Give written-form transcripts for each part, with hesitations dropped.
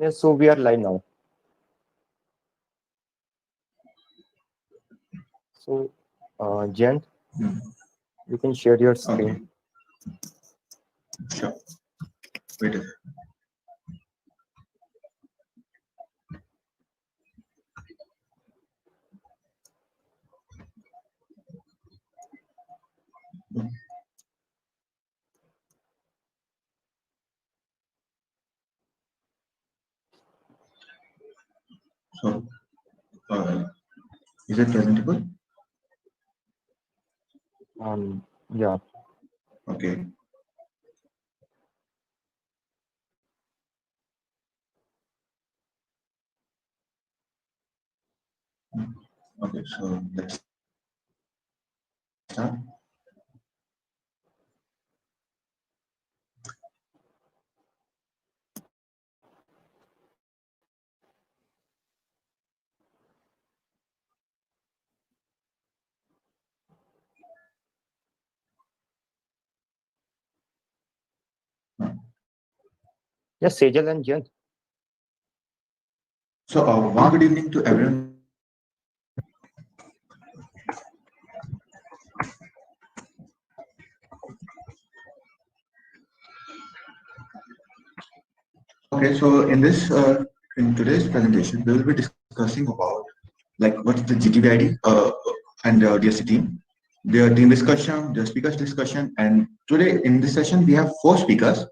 Yes, so we are live now. So, Jen, Hmm. you can share your Okay, screen. sure. Wait a second. So, uh, is it presentable? Yeah. Okay. Hmm. Okay, so let's start. Yes, Sejal and Jen. So, one good evening to everyone. Okay, so in today's presentation, we will be discussing about like what is the GTBIT and DSC team, their team discussion, their speakers discussion, and today in this session we have four speakers: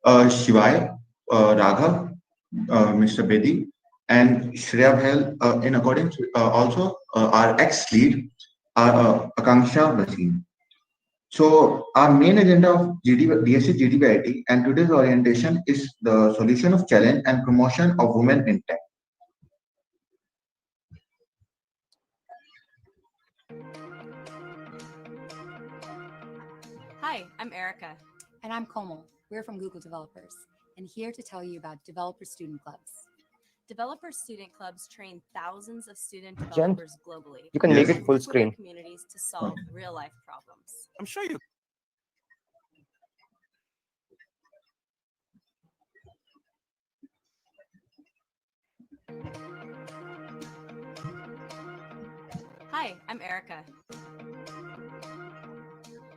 Shivaya, Raghav, Mr. Bedi, and Shreya Bhel. In accordance, also our ex-lead, Akanksha Vasim. So our main agenda of DSC GTBIT and today's orientation is the solution of challenge and promotion of women in tech. Hi, I'm Erica. And I'm Komal. We're from Google Developers and here to tell you about developer student clubs. Developer student clubs train thousands of student Jen, developers globally you can make Yes. it and full work with their screen. communities to solve real-life problems. I'm sure you. Hi, I'm Erica.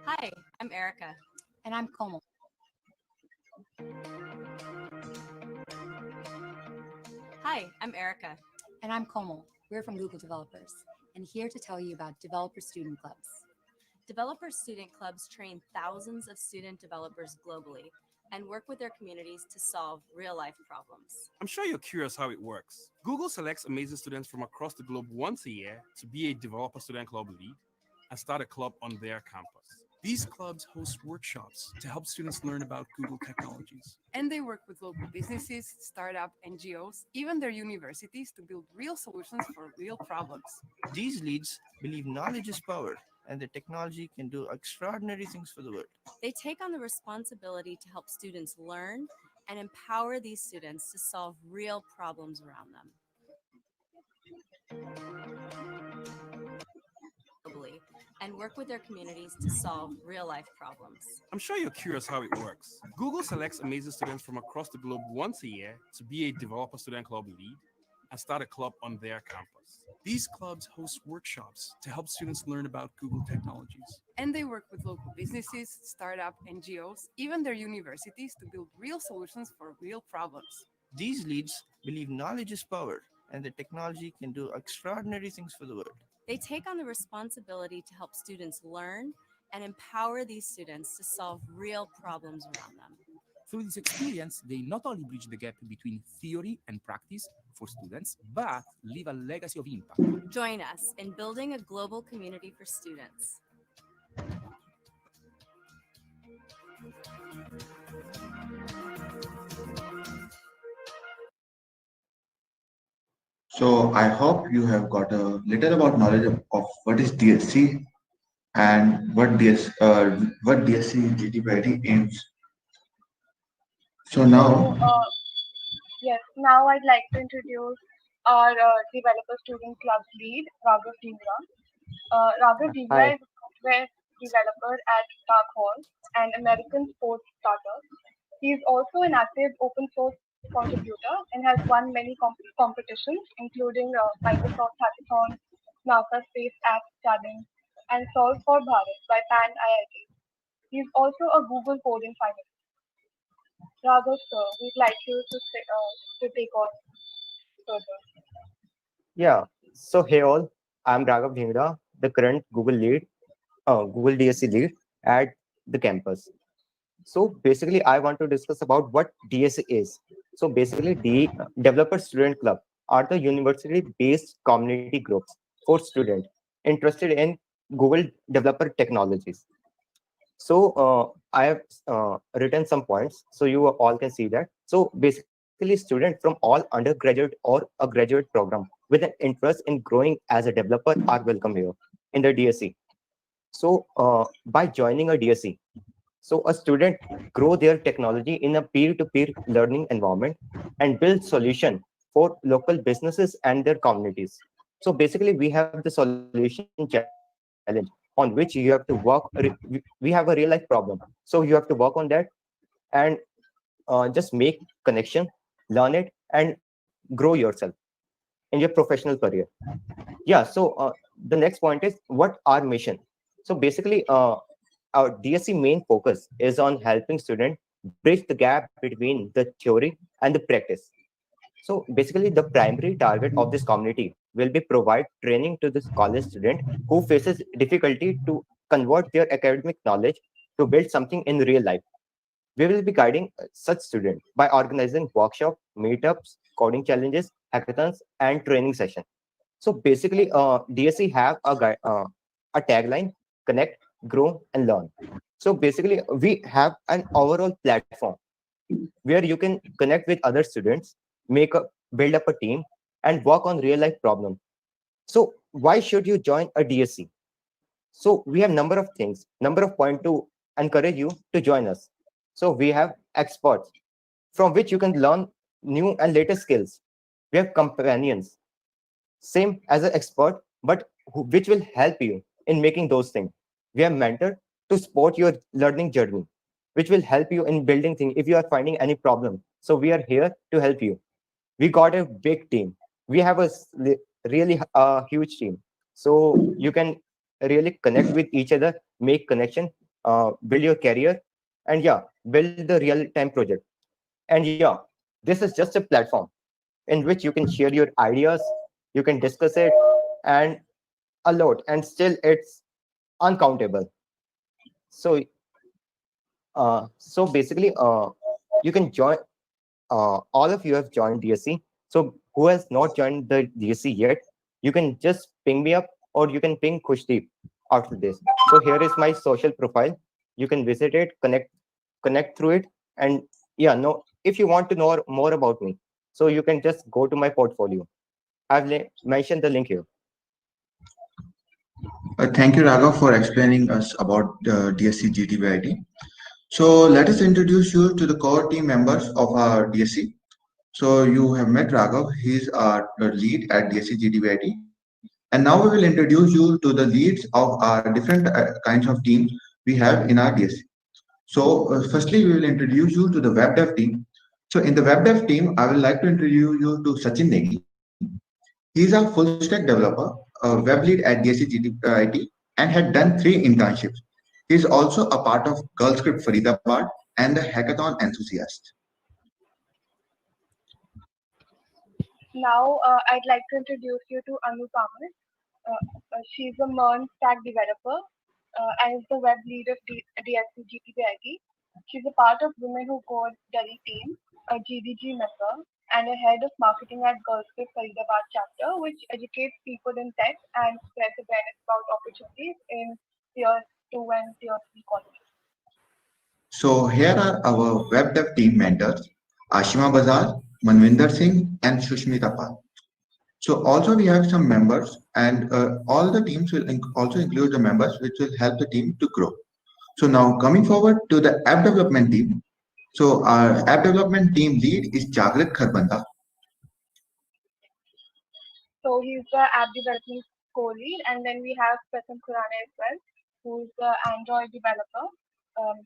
Hi, I'm Erica. And I'm Komal. Hi, I'm Erica. And I'm Komal. We're from Google Developers and here to tell you about developer student clubs. Developer student clubs train thousands of student developers globally and work with their communities to solve real-life problems. I'm sure you're curious how it works. Google selects amazing students from across the globe once a year to be a developer student club lead and start a club on their campus. These clubs host workshops to help students learn about Google technologies. And they work with local businesses, startup NGOs, even their universities to build real solutions for real problems. These leads believe knowledge is power and that technology can do extraordinary things for the world. They take on the responsibility to help students learn and empower these students to solve real problems around them. Globally, and work with their communities to solve real-life problems. I'm sure you're curious how it works. Google selects amazing students from across the globe once a year to be a developer student club lead and start a club on their campus. These clubs host workshops to help students learn about Google technologies. And they work with local businesses, startup NGOs, even their universities to build real solutions for real problems. These leads believe knowledge is power and that technology can do extraordinary things for the world. They take on the responsibility to help students learn and empower these students to solve real problems around them. Through this experience, they not only bridge the gap between theory and practice for students, but leave a legacy of impact. Join us in building a global community for students. So I hope you have got a little about knowledge of what is DSC and what DSC GTBIT aims. So So, now, yes, now I'd like to introduce our developer student club lead, Raghav Dhingra. Raghav Dhingra Hi. is a software developer at Dark Horse, an American sports startup. He is also an active open source contributor and has won many competitions, including Microsoft Hackathon, NASA Space App Challenge, and Solve for Bharat by Pan IIT. He is also a Google coding finalist. Raghav, sir, we'd like you to take on further. Yeah. So hey all, I'm Raghav Dhingra, the current Google DSC lead at the campus. So basically, I want to discuss about what DSC is. So basically, Developer Student Club are the university-based community groups for students interested in Google developer technologies. So I have written some points so you all can see that. So basically, students from all undergraduate or a graduate program with an interest in growing as a developer are welcome here in the DSC. So by joining a DSC, so a student grow their technology in a peer-to-peer learning environment and build solution for local businesses and their communities. So basically, we have the solution challenge on which you have to work. We have a real life problem, so you have to work on that and just make connection, learn it, and grow yourself in your professional career. Yeah. So the next point is what our mission. So basically, our DSC main focus is on helping students bridge the gap between the theory and the practice. So basically, the primary target of this community will be provide training to this college student who faces difficulty to convert their academic knowledge to build something in real life. We will be guiding such students by organizing workshops, meetups, coding challenges, hackathons, and training sessions. So basically, DSC have a tagline: connect, grow, and learn. So basically, we have an overall platform where you can connect with other students, build up a team, and work on real life problems. So why should you join a DSC? So we have number of things, number of point to encourage you to join us. So we have experts from which you can learn new and latest skills. We have companions same as an expert, but which will help you in making those things. We have mentor to support your learning journey, which will help you in building things if you are finding any problem. So we are here to help you. We got a big team. We have really huge team. So you can really connect with each other, make connection, build your career, and yeah, build the real time project. And yeah, this is just a platform in which you can share your ideas, you can discuss it, and a lot, and still it's uncountable. So, so basically, you can join. All of you have joined DSC. So, who has not joined the DSC yet? You can just ping me up, or you can ping Kushdeep after this. So here is my social profile. You can visit it, connect through it, and yeah, no. If you want to know more about me, so you can just go to my portfolio. Mentioned the link here. Thank you, Raghav, for explaining us about DSC GTBIT. So let us introduce you to the core team members of our DSC. So you have met Raghav. He's our lead at DSC GTBIT. And now we will introduce you to the leads of our different kinds of teams we have in our DSC. So firstly, we will introduce you to the web dev team. So in the web dev team, I would like to introduce you to Sachin Negi. He's a full stack developer, a web lead at DSC GTIT, and had done 3 internships. He's also a part of Girl Script Faridabad and the Hackathon enthusiast. Now, I'd like to introduce you to Anu Kamal. She's a MERN stack developer and is the web lead of DSC GTBIT. She's a part of Women Who Code Delhi team, a GDG member, and a head of marketing at Girls Script Faridabad chapter, which educates people in tech and spreads awareness about opportunities in tier 2 and tier 3 colleges. So here are our web dev team mentors, Ashima Bazar, Manvinder Singh, and Shushmita Pal. So also we have some members, and all the teams will also include the members which will help the team to grow. So now coming forward to the app development team. So our app development team lead is Jagrit Kharbanda. So he's the app development co-lead, and then we have Pratham Khurana as well, who's the Android developer. um,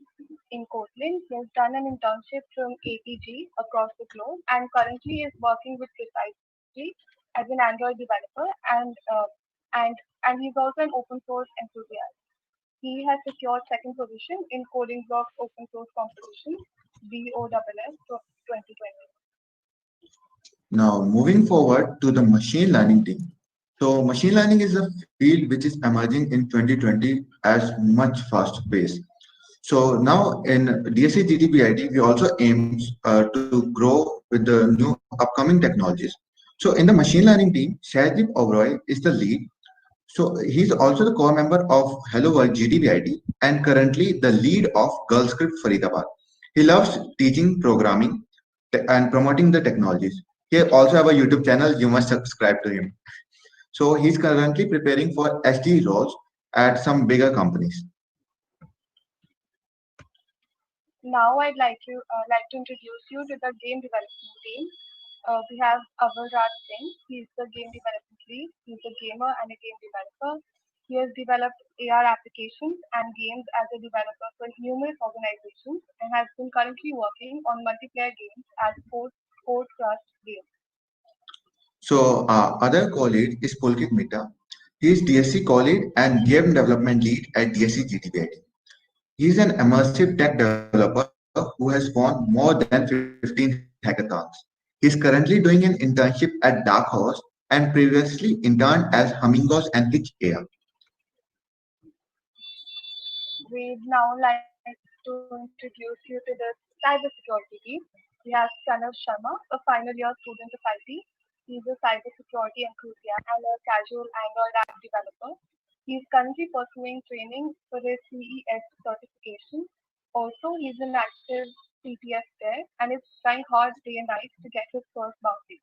in Kotlin. He has done an internship from APG across the globe and currently is working with Precisely as an Android developer and and he's also an open source enthusiast. He has secured second position in Coding Blocks Open Source Competition BOSS 2020. Now, moving forward to the machine learning team. So, machine learning is a field which is emerging in 2020 as much fast pace. So now in DSA GTBIT, we also aims to grow with the new upcoming technologies. So in the machine learning team, Shahdeep Oberoi is the lead. So he's also the core member of Hello World GTBIT and currently the lead of Girl Script Faridabad. He loves teaching programming and promoting the technologies. He also have a YouTube channel. You must subscribe to him. So he's currently preparing for SD roles at some bigger companies. Now I'd like to introduce you to the game development team. We have Avalraj Singh. He's the game development lead. He's a gamer and a game developer. He has developed AR applications and games as a developer for numerous organizations and has been currently working on multiplayer games as Code Trust games. So other co-lead is Pulkit Mita. He is DSC co-lead and game development lead at DSC GTBIT. He is an immersive tech developer who has won more than 15 hackathons. He is currently doing an internship at Dark Horse and previously interned as Hummingo's and Pitch AI. We'd now like to introduce you to the cybersecurity team. We have Pranav Sharma, a final year student of IT. He's a cybersecurity enthusiast and a casual Android app developer. He's currently pursuing training for his CES certification. Also, he's an active CTS there and is trying hard day and night to get his first bounty.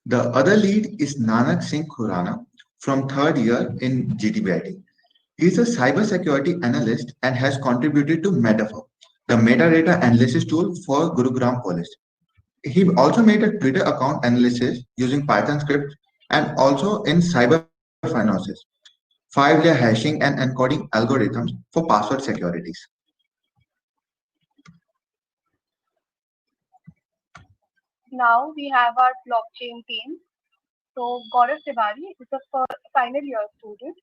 The other lead is Nanak Singh Khurana from third year in GTBIT. He is a cybersecurity analyst and has contributed to Metaphor, the metadata analysis tool for Gurugram Police. He also made a Twitter account analysis using Python scripts and also in cyber finances, 5-layer hashing and encoding algorithms for password securities. Now we have our blockchain team. So Gaurav Tiwari is a final year student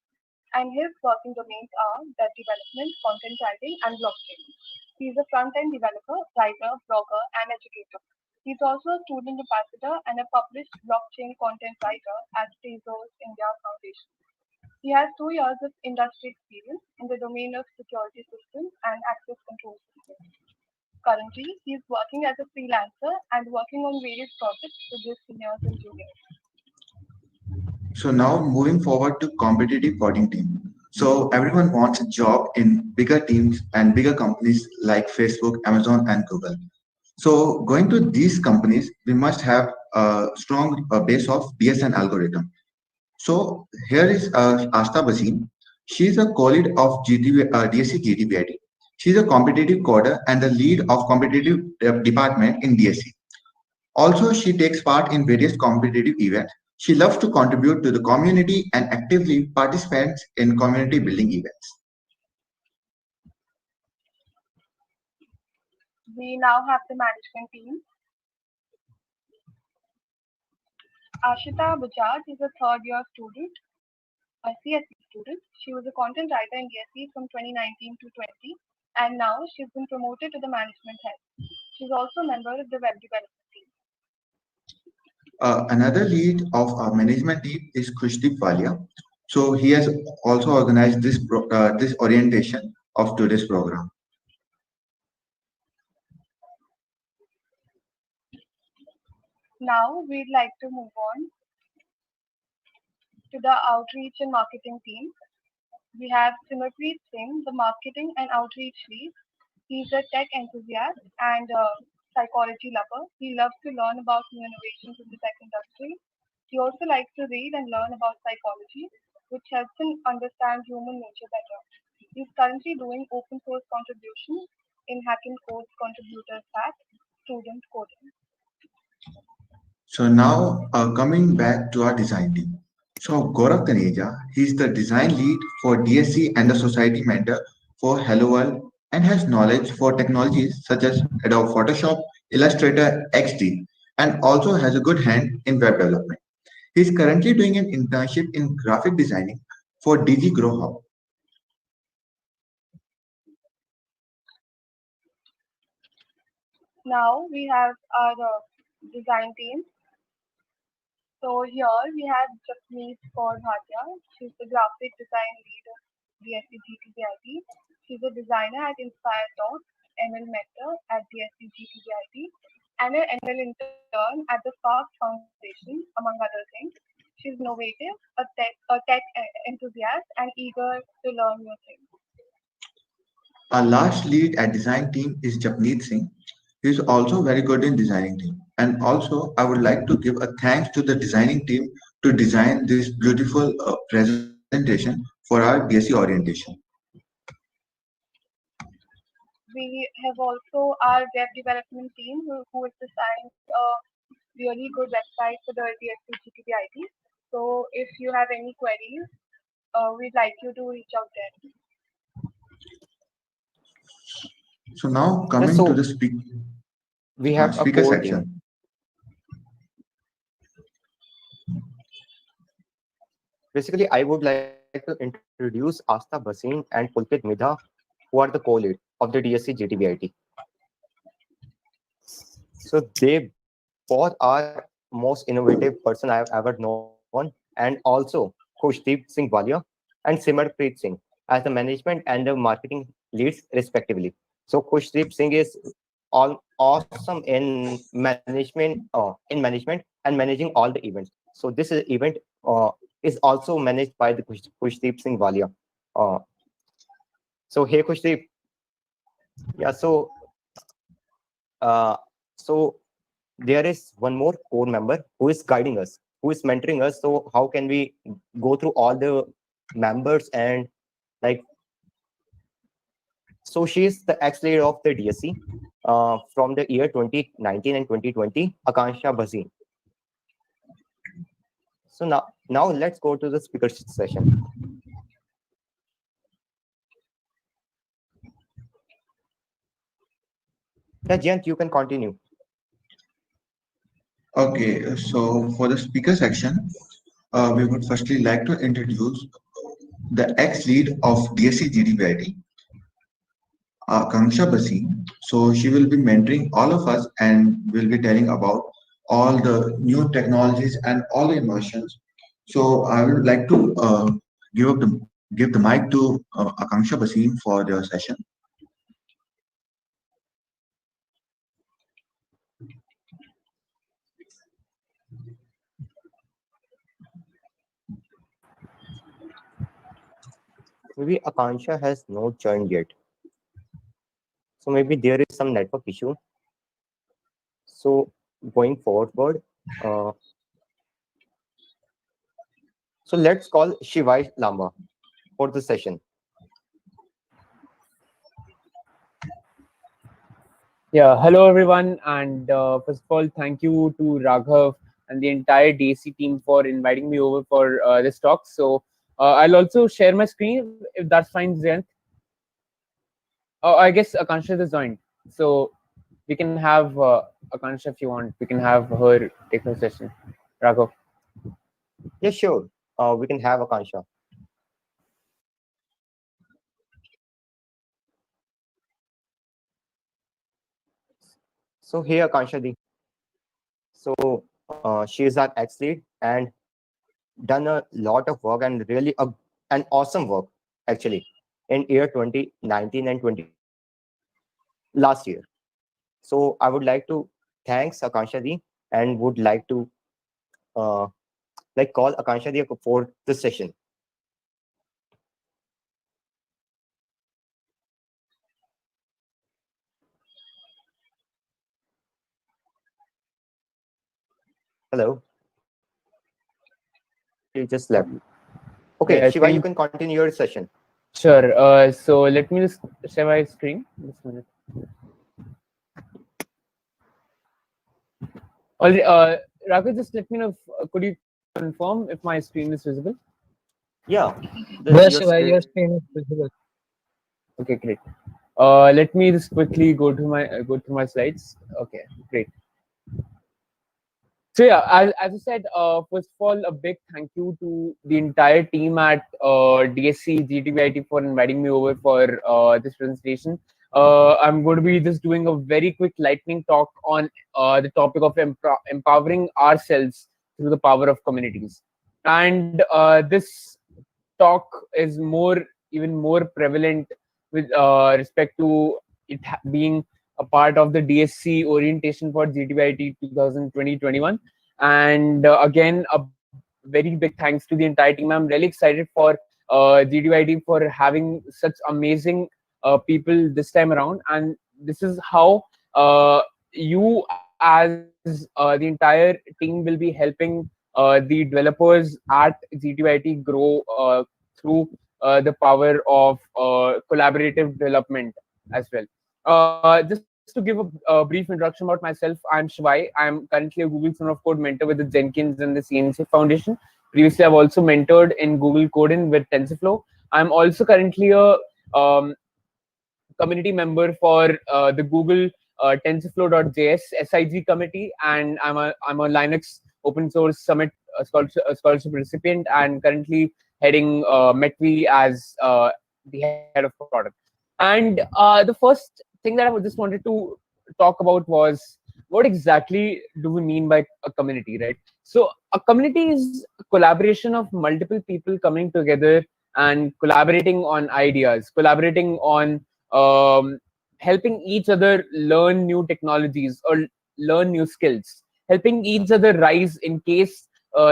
and his working domains are web development, content writing, and blockchain. He is a front-end developer, writer, blogger, and educator. He's also a student ambassador and a published blockchain content writer at Tezos India Foundation. He has 2 years of industry experience in the domain of security systems and access control systems. Currently, he is working as a freelancer and working on various projects with his seniors and juniors. So now moving forward to competitive coding team. So everyone wants a job in bigger teams and bigger companies like Facebook, Amazon, and Google. So going to these companies, we must have a strong base of DSN algorithm. So here is Asta Basin. She is a co-lead of DSC GTBIT. She is a competitive coder and the lead of competitive department in DSC. Also, she takes part in various competitive events. She loves to contribute to the community and actively participates in community building events. We now have the management team. Ashita Bajaj is a third year student, a CSE student. She was a content writer in DSE from 2019 to 20, and now she's been promoted to the management head. She's also a member of the web development team. Another lead of our management team is Khushdeep Walia. So he has also organized this orientation of today's program. Now we'd like to move on to the outreach and marketing team. We have Simarpreet Singh, the marketing and outreach lead. He's a tech enthusiast and a psychology lover. He loves to learn about new innovations in the tech industry. He also likes to read and learn about psychology, which helps him understand human nature better. He's currently doing open source contributions in Hacking Code's contributor pack, Student Coding. So now coming back to our design team. So Gaurav Taneja, he's the design lead for DSC and the society mentor for Hello World and has knowledge for technologies such as Adobe Photoshop, Illustrator, XD, and also has a good hand in web development. He is currently doing an internship in graphic designing for DG Grow Hub. Now we have our design team. So here we have Japneet Kaur Bhatia. She's the graphic design lead of DSC GTBIT. She's a designer at Inspire Talks, ML Mentor at DSC GTBIT, and an ML intern at the Spark Foundation, among other things. She's innovative, a tech enthusiast, and eager to learn new things. Our last lead at design team is Japneet Singh. He is also very good in designing team. And also, I would like to give a thanks to the designing team to design this beautiful presentation for our DSC orientation. We have also our web development team who has designed a really good website for the DSC GTBIT. So if you have any queries, we'd like you to reach out there. So now Yeah, coming to the so we have a speaker core team. section. Basically, I would like to introduce Asta Bhasin and Pulkit Midha, who are the co-lead of the DSC GTBIT. So they both are most innovative person I have ever known, and also Khushdeep Singh Walia and Simarpreet Singh as the management and the marketing leads respectively. So Khushdeep Singh is all awesome in management and managing all the events. So this event is also managed by the Khushdeep Singh Walia. Uh, so hey Khushdeep, yeah. Uh, so there is one more core member who is guiding us, who is mentoring us. So how can we go through all the members and like so she is the ex-leader of the DSC from the year 2019 and 2020, Akansha Bhasin. So now let's go to the speaker session. Yeah, Jayant, you can continue. Okay, so for the speaker section, we would firstly like to introduce the ex-lead of DSC GDBIT, Kangsha Basi. So she will be mentoring all of us and will be telling about all the new technologies and all the immersions. So I would like to give the mic to Akanksha Basin for the session. Maybe Akansha has not joined yet. So maybe there is some network issue. So going forward, uh, so let's call Shivai Lamba for the session. Yeah, hello everyone, and first of all, thank you to Raghav and the entire DAC team for inviting me over for this talk. So I'll also share my screen if that's fine, Zayant. Oh, I guess Akansha is joined, so we can have Akansha if you want. We can have her take her session. Raghav. Yeah, sure. We can have Akansha. So here Akansha Di. So she is our ex-lead and done a lot of work and really an awesome work actually in year 2019 and 2020 last year. So I would like to thanks Akansha Di and would like to uh, like call Akansha Di for this session. Hello. She just left. Okay, I Shiva, you think can continue your session. sure. So let me just share my screen. Just a minute. Alright, Raghav, just let me know. Could you confirm if my screen is visible? Yeah, Yes, your Shiva, your screen. screen is visible. Okay, great. Let me just quickly go through my slides. Okay, great. So yeah, as I said, first of all, a big thank you to the entire team at DSC GTBIT for inviting me over for this presentation. I'm going to be just doing a very quick lightning talk on the topic of empowering ourselves through the power of communities. And this talk is even more prevalent with respect to being a part of the DSC orientation for GTBIT 2020-21. And again, a very big thanks to the entire team. I'm really excited for GTBIT for having such amazing people this time around. And this is how you, as the entire team, will be helping the developers at GTBIT grow through the power of collaborative development as well. Just to give a brief introduction about myself, I'm Shivai. I'm currently a Google Son of Code mentor with the Jenkins and the CNC Foundation. Previously, I've also mentored in Google Coding with TensorFlow. I'm also currently a community member for the Google TensorFlow.js SIG committee, and I'm a Linux Open Source Summit scholarship recipient, and currently heading METV as the head of product. And the first thing that I just wanted to talk about was what exactly do we mean by a community, right? So a community is a collaboration of multiple people coming together and collaborating on ideas, collaborating on um, helping each other learn new technologies or learn new skills, helping each other rise in case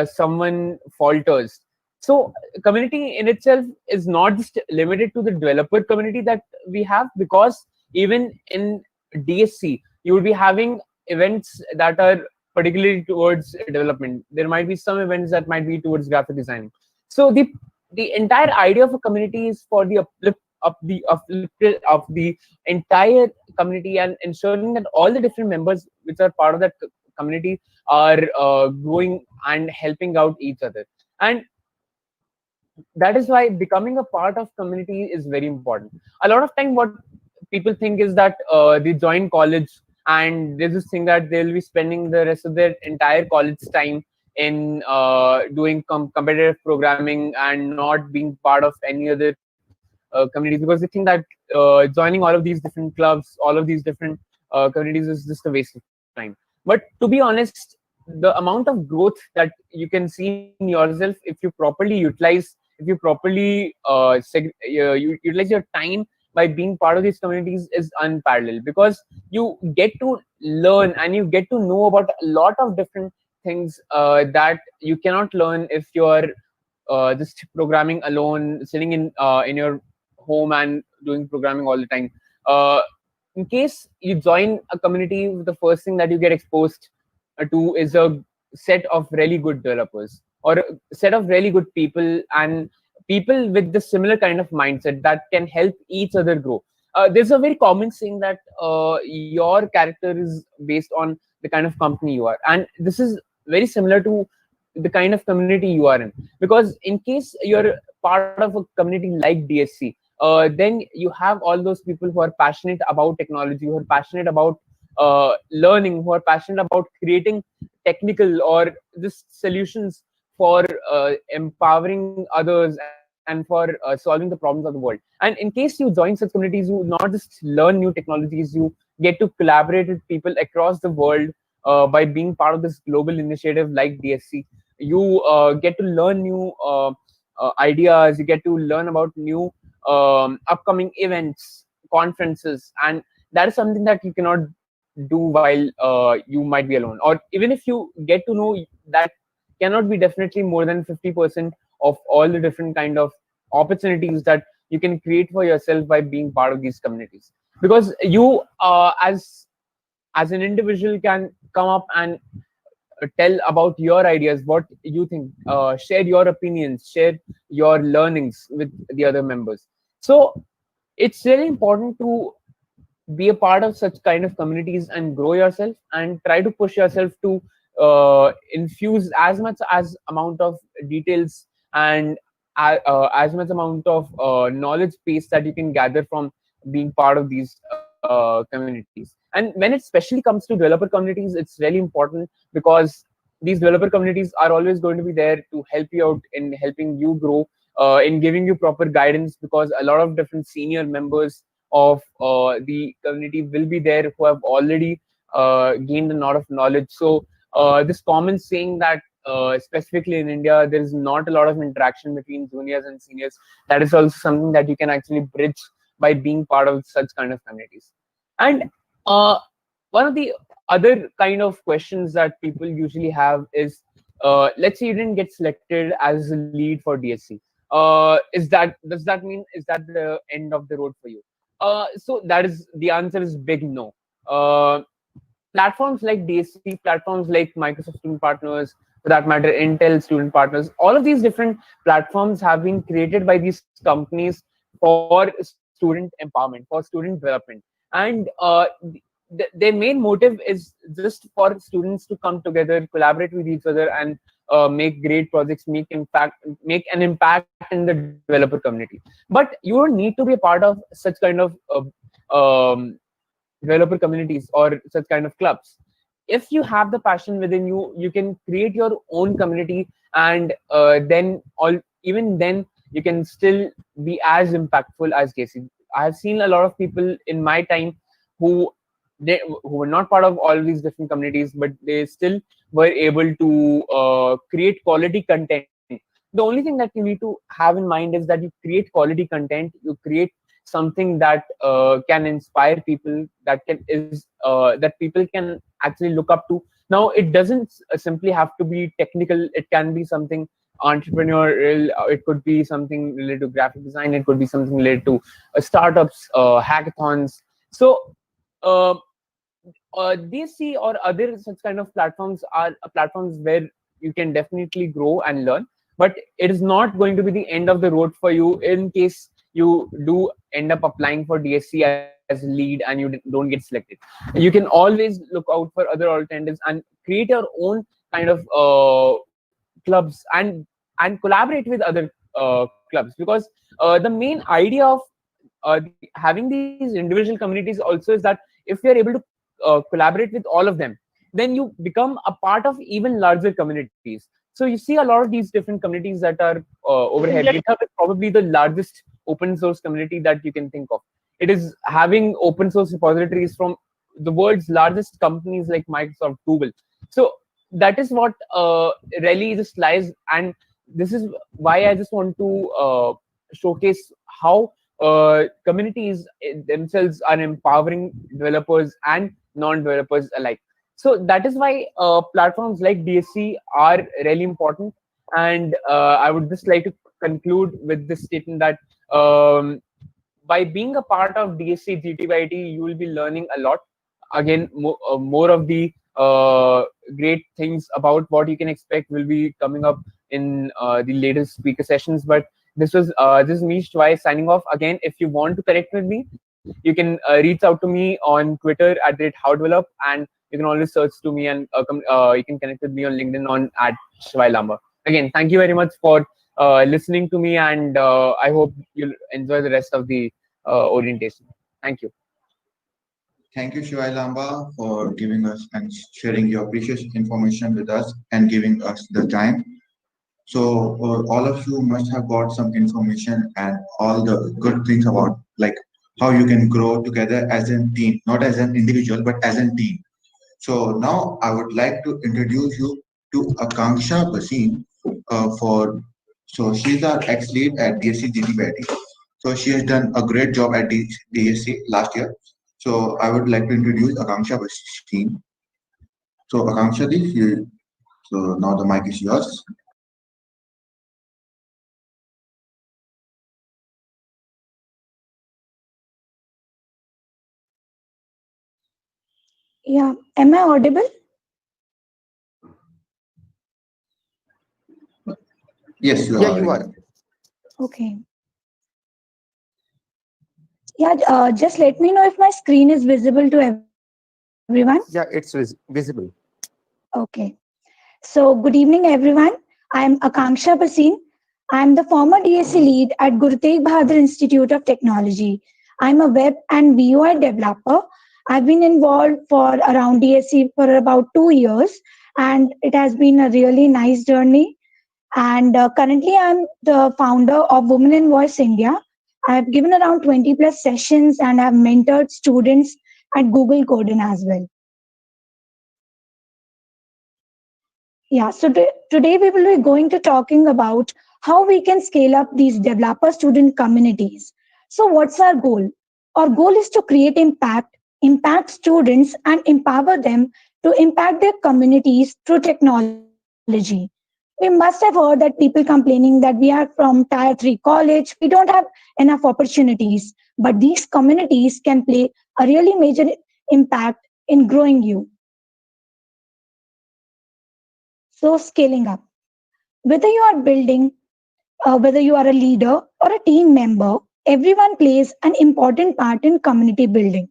someone falters. So community in itself is not just limited to the developer community that we have, because even in DSC you will be having events that are particularly towards development. There might be some events that might be towards graphic design. So the entire idea of a community is for the uplifted of the entire community, and ensuring that all the different members which are part of that community are growing and helping out each other. And that is why becoming a part of community is very important. A lot of time what people think is that they join college and there's this thing that they'll be spending the rest of their entire college time in doing competitive programming and not being part of any other communities, because they think that joining all of these different clubs, all of these different communities is just a waste of time. But to be honest, the amount of growth that you can see in yourself if you properly utilize your time by being part of these communities is unparalleled, because you get to learn and you get to know about a lot of different things that you cannot learn if you're just programming alone, sitting in your home and doing programming all the time. Uh, in case you join a community, the first thing that you get exposed to is a set of really good developers or a set of really good people, and people with the similar kind of mindset that can help each other grow. There's a very common saying that your character is based on the kind of company you are, and this is very similar to the kind of community you are in. Because in case you're part of a community like DSC, then you have all those people who are passionate about technology, who are passionate about learning, who are passionate about creating technical or just solutions for empowering others and for solving the problems of the world. And in case you join such communities, you not just learn new technologies, you get to collaborate with people across the world by being part of this global initiative like DSC. You get to learn new ideas, you get to learn about new upcoming events, conferences, and that is something that you cannot do while you might be alone. Or even if you get to know, that cannot be definitely more than 50% of all the different kind of opportunities that you can create for yourself by being part of these communities. Because you as an individual can come up and tell about your ideas, what you think, share your opinions, share your learnings with the other members. So it's really important to be a part of such kind of communities and grow yourself and try to push yourself to infuse as much as amount of details and as much amount of knowledge base that you can gather from being part of these communities. And when it especially comes to developer communities, it's really important because these developer communities are always going to be there to help you out in helping you grow, in giving you proper guidance, because a lot of different senior members of the community will be there who have already gained a lot of knowledge. So this common saying that specifically in India, there is not a lot of interaction between juniors and seniors. That is also something that you can actually bridge by being part of such kind of communities. And uh, one of the other kind of questions that people usually have is, let's say you didn't get selected as a lead for DSC. Does that mean, is that the end of the road for you? So that is, the answer is big no. Platforms like DSC, platforms like Microsoft Student Partners, for that matter, Intel Student Partners, all of these different platforms have been created by these companies for student empowerment, for student development. And their main motive is just for students to come together, collaborate with each other, and make great projects, make an impact in the developer community. But you don't need to be a part of such kind of um, developer communities or such kind of clubs. If you have the passion within you, you can create your own community, and then all even then you can still be as impactful as Casey. I have seen a lot of people in my time who who were not part of all these different communities, but they still were able to create quality content. The only thing that you need to have in mind is that you create quality content, you create something that can inspire people, that people can actually look up to. Now, it doesn't simply have to be technical. It can be something entrepreneurial. It could be something related to graphic design. It could be something related to startups, hackathons. So uh, DC or other such kind of platforms are platforms where you can definitely grow and learn, but it is not going to be the end of the road for you in case you do end up applying for DSC as lead and you don't get selected. You can always look out for other alternatives and create your own kind of clubs, and collaborate with other clubs, because the main idea of having these individual communities also is that if you're able to collaborate with all of them, then you become a part of even larger communities. So you see a lot of these different communities that are over here. GitHub is probably the largest open source community that you can think of. It is having open source repositories from the world's largest companies like Microsoft, Google. So that is what really just lies, and this is why I just want to showcase how communities themselves are empowering developers and non-developers alike. So that is why platforms like DSC are really important. And I would just like to conclude with this statement that by being a part of DSC GTBIT, you will be learning a lot. Again, more of the great things about what you can expect will be coming up in the latest speaker sessions. But this is me, Shwai, signing off. Again, if you want to connect with me, you can reach out to me on Twitter @howdevelop, and you can always search to me, and you can connect with me on LinkedIn on @shwai Again, thank you very much for listening to me, and I hope you'll enjoy the rest of the orientation. Thank you. Thank you, Shivai Lamba, for giving us and sharing your precious information with us and giving us the time. So all of you must have got some information and all the good things about like how you can grow together as a team, not as an individual, but as a team. So now I would like to introduce you to Akanksha Basin so she's our ex-lead at DSC GTBIT. So she has done a great job at DSC last year. So I would like to introduce Akanksha Basin. So Akanksha, so now the mic is yours. Yeah, am I audible? Yes, you Yeah, are. you are. Okay. Yeah, just let me know if my screen is visible to everyone. Yeah, it's visible. Okay. So, good evening, everyone. I am Akanksha Basin. I'm the former DSC lead at Guru Tegh Bahadur Institute of Technology. I'm a web and UI developer. I've been involved for around DSC for about 2 years, and it has been a really nice journey. And currently, I'm the founder of Women in Voice India. I've given around 20 plus sessions and I've mentored students at Google Coding as well. Yeah, so today we will be going to talking about how we can scale up these developer student communities. So what's our goal? Our goal is to create impact students and empower them to impact their communities through technology. We must have heard that people complaining that we are from tier 3 college, we don't have enough opportunities, but these communities can play a really major impact in growing you. So scaling up. Whether you are building, whether you are a leader or a team member, everyone plays an important part in community building.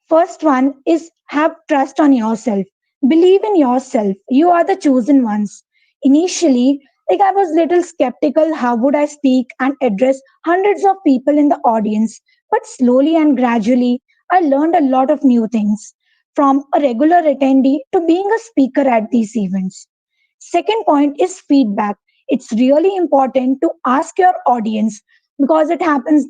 First one is have trust on yourself. Believe in yourself. You are the chosen ones. Initially, like I was little skeptical how would I speak and address hundreds of people in the audience, but slowly and gradually I learned a lot of new things from a regular attendee to being a speaker at these events. Second point is feedback. It's really important to ask your audience because it happens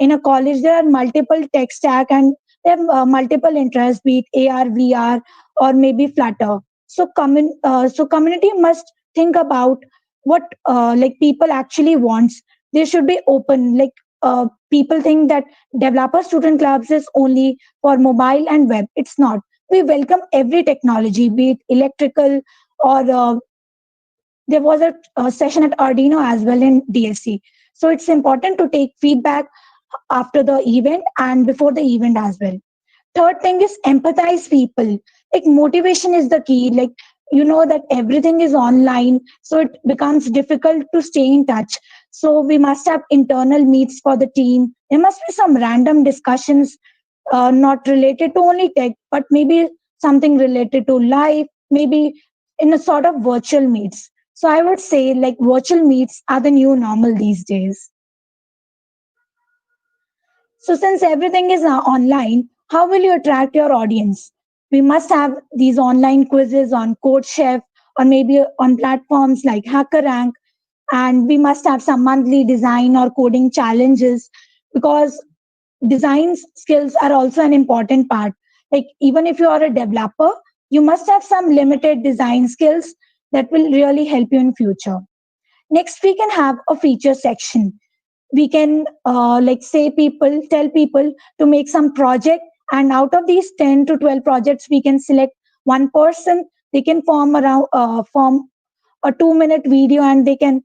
in a college. There are multiple tech stack and there are multiple interests, be it AR, VR, or maybe Flutter. So community must think about what like people actually wants. They should be open. Like people think that developer student clubs is only for mobile and web. It's not. We welcome every technology, be it electrical or there was a session at Arduino as well in DSC. So it's important to take feedback after the event and before the event as well. Third thing is empathize people. Like motivation is the key. Like you know that everything is online, so it becomes difficult to stay in touch. So we must have internal meets for the team. There must be some random discussions, not related to only tech, but maybe something related to life, maybe in a sort of virtual meets. So I would say like virtual meets are the new normal these days. So since everything is online, how will you attract your audience? We must have these online quizzes on CodeChef or maybe on platforms like HackerRank, and we must have some monthly design or coding challenges because design skills are also an important part. Like even if you are a developer, you must have some limited design skills that will really help you in future. Next, we can have a feature section. We can like say people tell people to make some project, and out of these 10 to 12 projects we can select one person. They can form a 2-minute video and they can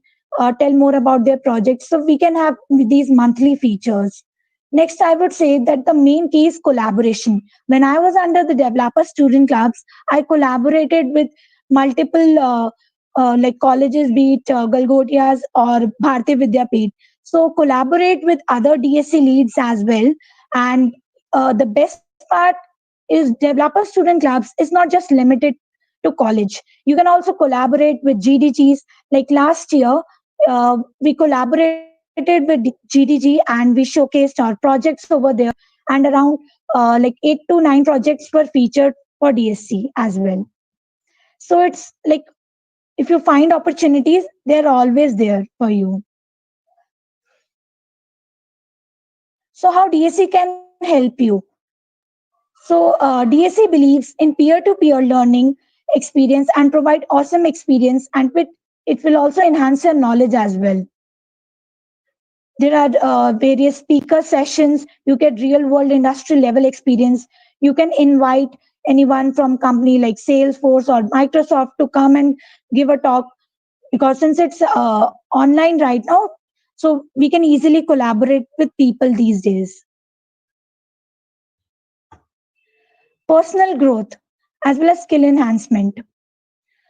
tell more about their project. So we can have these monthly features. Next, I would say that the main key is collaboration. When I was under the developer student clubs, I collaborated with multiple like colleges, be it Galgotiyas or Bharati Vidyapeeth. So collaborate with other DSC leads as well. And the best part is developer student clubs is not just limited to college. You can also collaborate with GDGs. Like last year, we collaborated with GDG and we showcased our projects over there. And around like 8 to 9 projects were featured for DSC as well. So it's like if you find opportunities, they're always there for you. So how DSC can help you? So DSC believes in peer-to-peer learning experience and provide awesome experience, and it will also enhance your knowledge as well. There are various speaker sessions. You get real world industry level experience. You can invite anyone from company like Salesforce or Microsoft to come and give a talk, because since it's online right now, so we can easily collaborate with people these days. Personal growth as well as skill enhancement.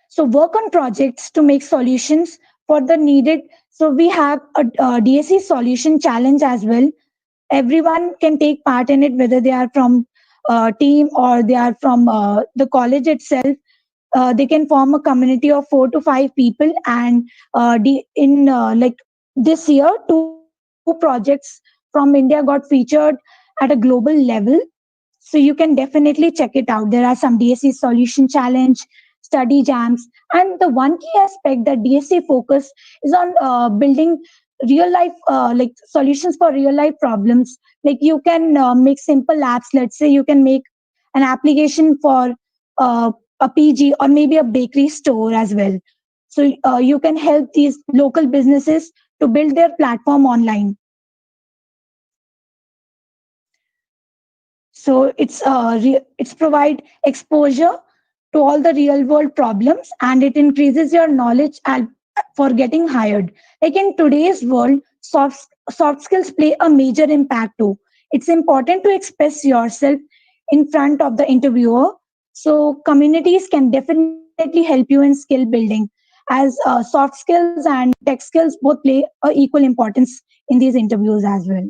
So work on projects to make solutions for the needed. So we have a DSC solution challenge as well. Everyone can take part in it, whether they are from team or they are from the college itself. They can form a community of 4 to 5 people, and in like This year, two projects from India got featured at a global level. So you can definitely check it out. There are some DSC solution challenge, study jams, and the one key aspect that DSC focus is on building real life like solutions for real life problems. Like you can make simple apps. Let's say you can make an application for a PG or maybe a bakery store as well. So you can help these local businesses to build their platform online. So it's provide exposure to all the real world problems, and it increases your knowledge and for getting hired. Like in today's world, soft skills play a major impact too. It's important to express yourself in front of the interviewer. So communities can definitely help you in skill building, as soft skills and tech skills both play a equal importance in these interviews as well.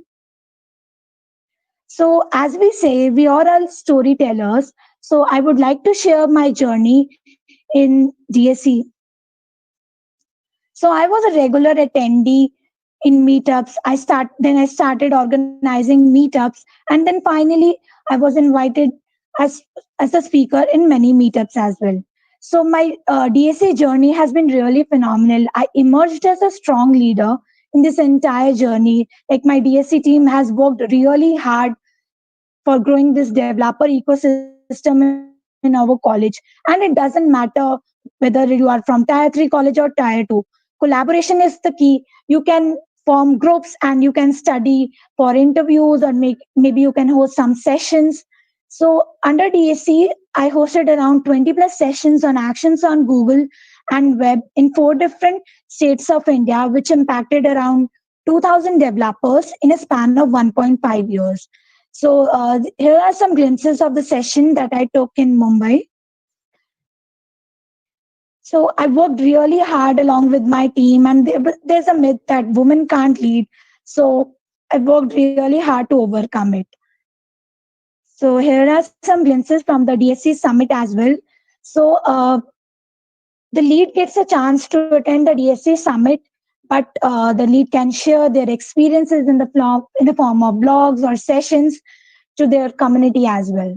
So, as we say, we are all storytellers. So, I would like to share my journey in DSE. So, I was a regular attendee in meetups. I started organizing meetups, and then finally, I was invited as as a speaker in many meetups as well. So, my DSE journey has been really phenomenal. I emerged as a strong leader in this entire journey. Like my DSE team has worked really hard for growing this developer ecosystem in our college. And it doesn't matter whether you are from tier 3 college or tier 2. Collaboration is the key. You can form groups and you can study for interviews, or maybe you can host some sessions. So under DSC, I hosted around 20 plus sessions on actions on Google and web in 4 different states of India, which impacted around 2,000 developers in a span of 1.5 years. So here are some glimpses of the session that I took in Mumbai. So I worked really hard along with my team, and there's a myth that women can't lead. So I worked really hard to overcome it. So here are some glimpses from the DSC summit as well. So the lead gets a chance to attend the DSC summit, but the lead can share their experiences in the form of blogs or sessions to their community as well.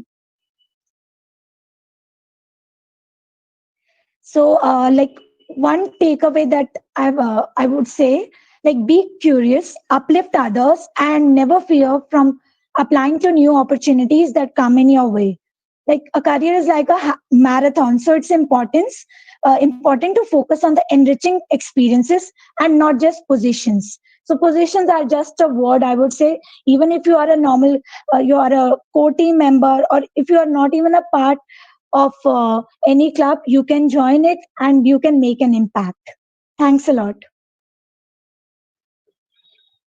So, like one takeaway that I would say, like be curious, uplift others, and never fear from applying to new opportunities that come in your way. Like a career is like a marathon, so it's important to focus on the enriching experiences and not just positions. So positions are just a word, I would say. Even if you are a normal, you are a core team member, or if you are not even a part of any club, you can join it and you can make an impact. Thanks a lot.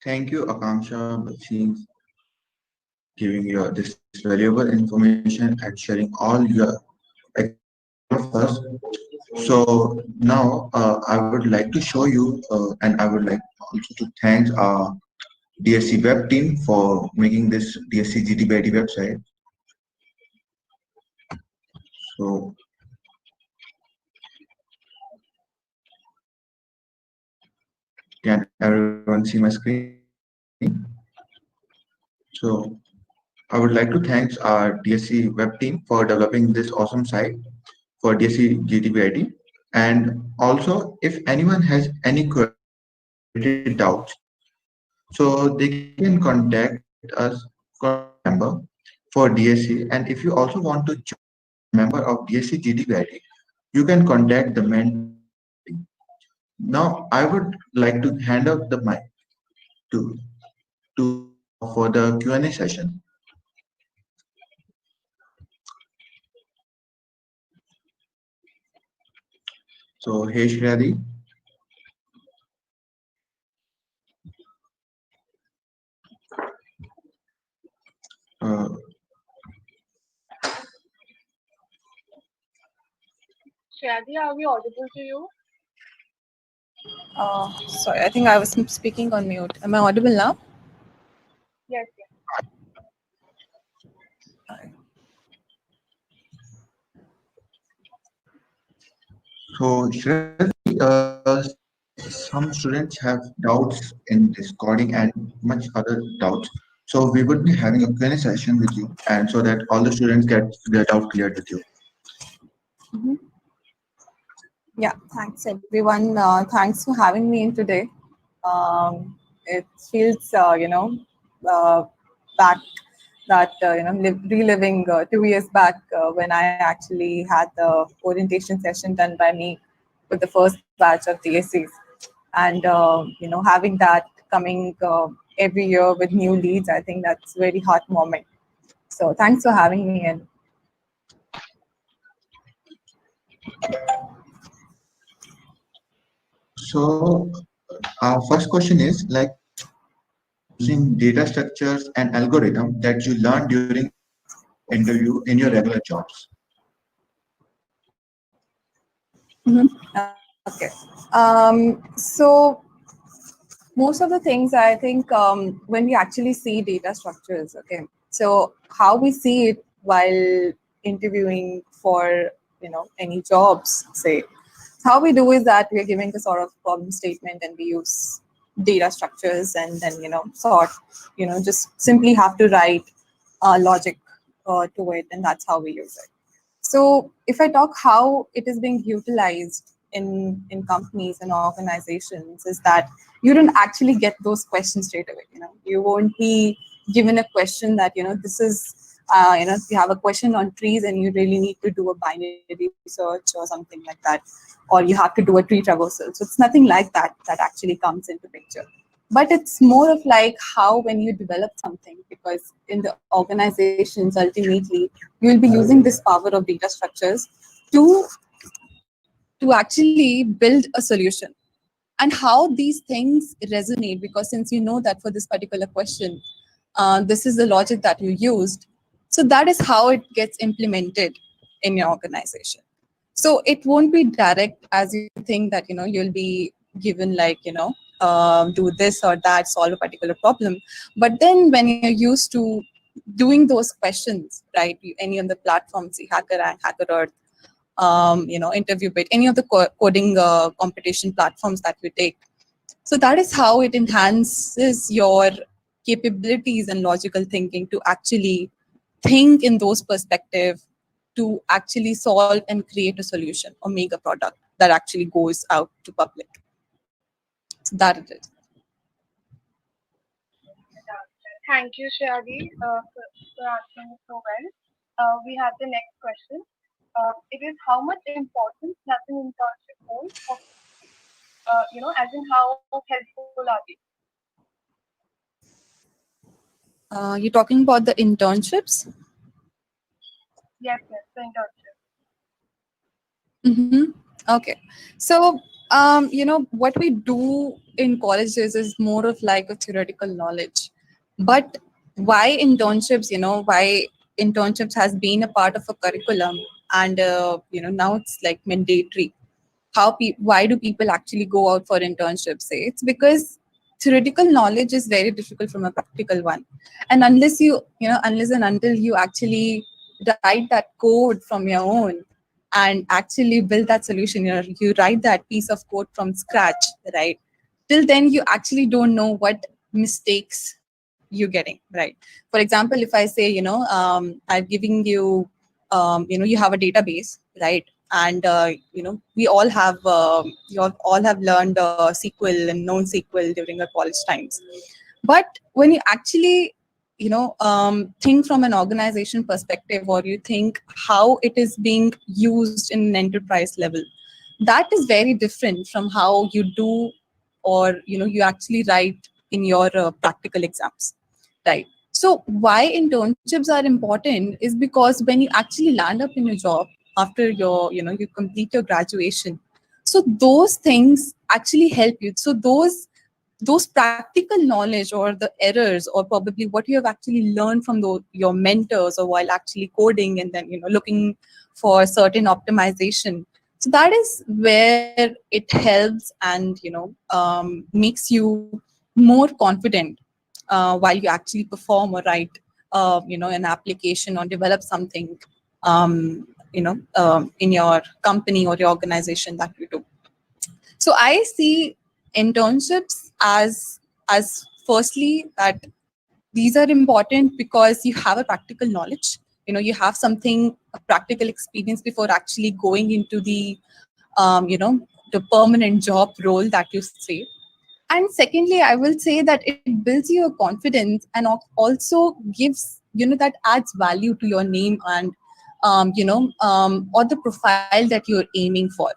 Thank you, Akanksha, Bachchan, giving your this valuable information and sharing all your experience with all of us. So now I would like to show you, and I would like also to thank our DSC web team for making this DSC GTBIT website. So can everyone see my screen? So I would like to thank our DSC web team for developing this awesome site for DSC GTBIT. And also, if anyone has any query or related doubts, so they can contact us, contact our member for DSC. And if you also want to join as a member of DSC GTBIT, you can contact the mentor directly. Now, I would like to hand up the mic to for the Q&A session. So, hey Shriyadi, uh, Shadi, are we audible to you? Sorry, I think I was speaking on mute. Am I audible now? Yes, yes. so Shriyadi, since some students have doubts in this coding and much other doubts. So we would be having a Q&A session with you, and so that all the students get their doubt cleared with you. Mhm. Yeah, thanks everyone. Thanks for having me in today. It feels, uh, back that, reliving 2 years back when I actually had the orientation session done by me with the first batch of DSCs. And, having that coming every year with new leads, I think that's very heartwarming. So thanks for having me in. So our first question is like using data structures and algorithm that you learned during interview in your regular jobs. Okay. So most of the things I think when we actually see data structures, okay, so how we see it while interviewing for any jobs, say, how we do is that we're giving a sort of problem statement and we use data structures and then sort just simply have to write logic to it, and that's how we use it. So if I talk how it is being utilized in companies and organizations, is that you don't actually get those questions straight away. You won't be given a question that this is if you have a question on trees and you really need to do a binary search or something like that, or you have to do a tree traversal. So it's nothing like that that actually comes into picture. But it's more of like how when you develop something, because in the organizations ultimately you will be using this power of data structures to actually build a solution, and how these things resonate, because since you know that for this particular question this is the logic that you used, so that is how it gets implemented in your organization. So it won't be direct as you think that you'll be given like do this or that, solve a particular problem. But then when you're used to doing those questions, right, any of the platforms, the HackerRank, HackerEarth, InterviewBit, any of the coding competition platforms that you take. So that is how it enhances your capabilities and logical thinking to actually think in those perspective, to actually solve and create a solution or make a product that actually goes out to public. So that it is. Thank you, Shadi, for answering it so well. We have the next question. It is how much importance does an internship hold for, as in how helpful are they? You're talking about the internships? Yes, the internship. Mm-hmm. Okay. So, what we do in colleges is more of like a theoretical knowledge. But why internships, why internships has been a part of a curriculum, and, now it's like mandatory. Why do people actually go out for internships? Say it's because theoretical knowledge is very difficult from a practical one, and unless and until you actually write that code from your own and actually build that solution, you write that piece of code from scratch, right, till then you actually don't know what mistakes you're getting, right? For example, if I say I'm giving you you have a database, right? And we all have you all have learned SQL and known SQL during our college times. But when you actually think from an organization perspective, or you think how it is being used in an enterprise level, that is very different from how you do, or you actually write in your practical exams, right? So why internships are important is because when you actually land up in your job after you complete your graduation, so those things actually help you. So those practical knowledge or the errors or probably what you have actually learned from your mentors or while actually coding, and then looking for certain optimization, so that is where it helps and makes you more confident while you actually perform or write an application or develop something in your company or your organization that you do. So I see internships as firstly that these are important because you have a practical knowledge. You have something, a practical experience before actually going into the permanent job role that you say. And secondly, I will say that it builds your confidence and also gives, that adds value to your name and, or the profile that you're aiming for.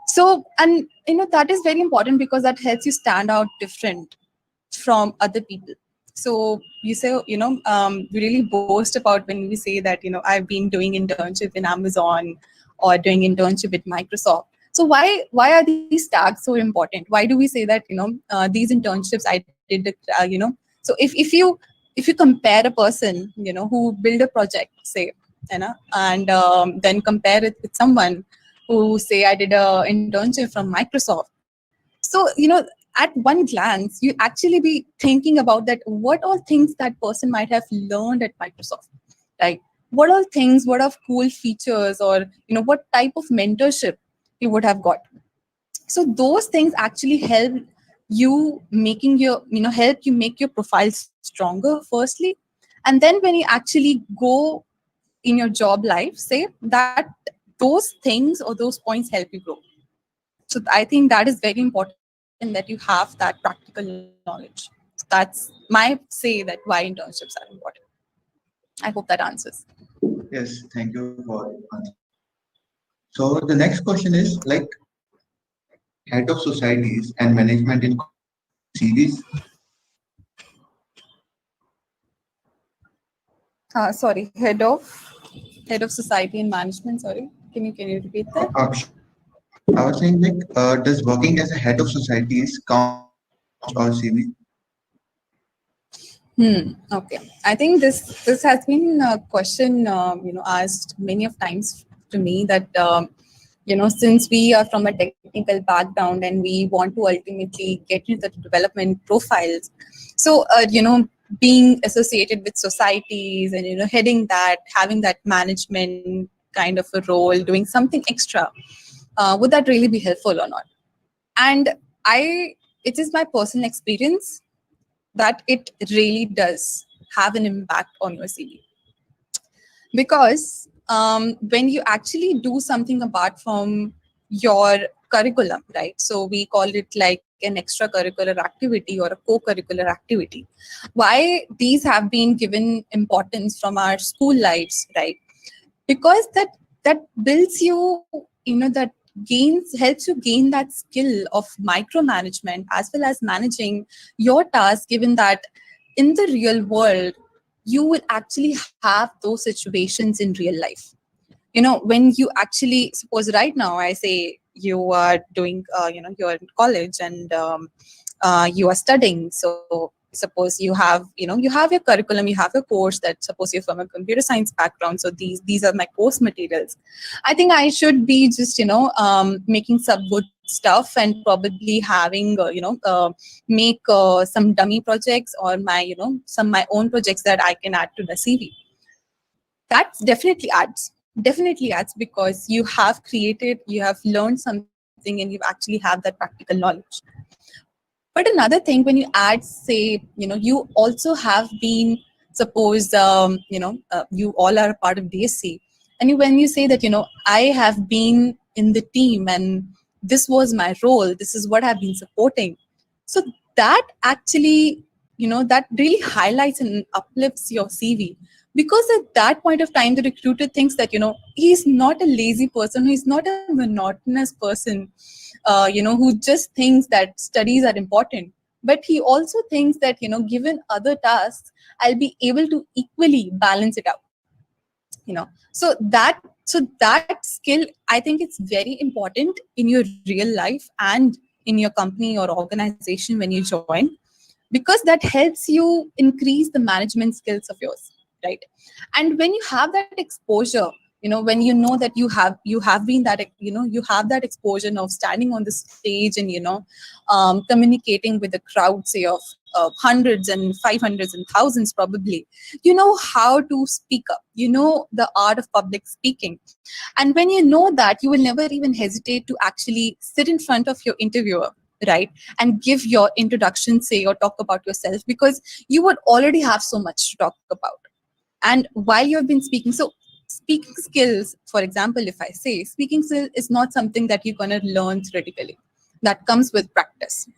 So, and, that is very important because that helps you stand out different from other people. So you say, we really boast about when we say that, I've been doing internship in Amazon or doing internship with Microsoft. So why are these tags so important? Why do we say that, these internships I did, so if you compare a person, who build a project, say, and then compare it with someone who say I did a internship from Microsoft. So, at one glance, you actually be thinking about that what all things that person might have learned at Microsoft, right? What all things, what are cool features, or what type of mentorship you would have got. So those things actually help you making your, help you make your profile stronger, firstly. And then when you actually go in your job life, say that those things or those points help you grow. So I think that is very important that you have that practical knowledge. So that's my say that why internships are important. I hope that answers. Yes, thank you for answering. So the next question is like head of societies and management in series. Sorry, head of society and management. Sorry, can you repeat that? Sure. I was saying like, does working as a head of societies count as a college or CV? Okay. I think this has been a question asked many of times to me that since we are from a technical background and we want to ultimately get into the development profiles, so being associated with societies and heading that, having that management kind of a role, doing something extra, would that really be helpful or not? And it is my personal experience that it really does have an impact on your CV. Because when you actually do something apart from your curriculum, right? So we call it like an extracurricular activity or a co-curricular activity. Why these have been given importance from our school lives, right? Because that builds you, that helps you gain that skill of micromanagement as well as managing your task, given that in the real world you will actually have those situations in real life. When you actually, suppose right now I say you are doing you're in college and you are studying. So suppose you have your curriculum, you have your course, that suppose you're from a computer science background, so these are my course materials. I think I should be just making some good stuff and probably having make some dummy projects or my some my own projects that I can add to the CV. That definitely adds because you have created, you have learned something, and you actually have that practical knowledge. But another thing, when you add, say, you also have been, suppose, you all are a part of DSC, and when you say that, I have been in the team and this was my role, this is what I've been supporting. So that actually, that really highlights and uplifts your CV. Because at that point of time, the recruiter thinks that, he's not a lazy person, he's not a monotonous person, who just thinks that studies are important, but he also thinks that given other tasks, I'll be able to equally balance it out. So that skill, I think it's very important in your real life and in your company or organization when you join, because that helps you increase the management skills of yours, right? And when you have that exposure, when you know that you have been that, you have that exposure of standing on the stage and communicating with the crowd, say, of hundreds and 500s and thousands probably, you know how to speak up, the art of public speaking. And when you know that, you will never even hesitate to actually sit in front of your interviewer right? And give your introduction, say, or talk about yourself, because you would already have so much to talk about. And while you have been speaking, so speaking skills, for example, if I say speaking skill is not something that you're going to learn theoretically, that comes with practice,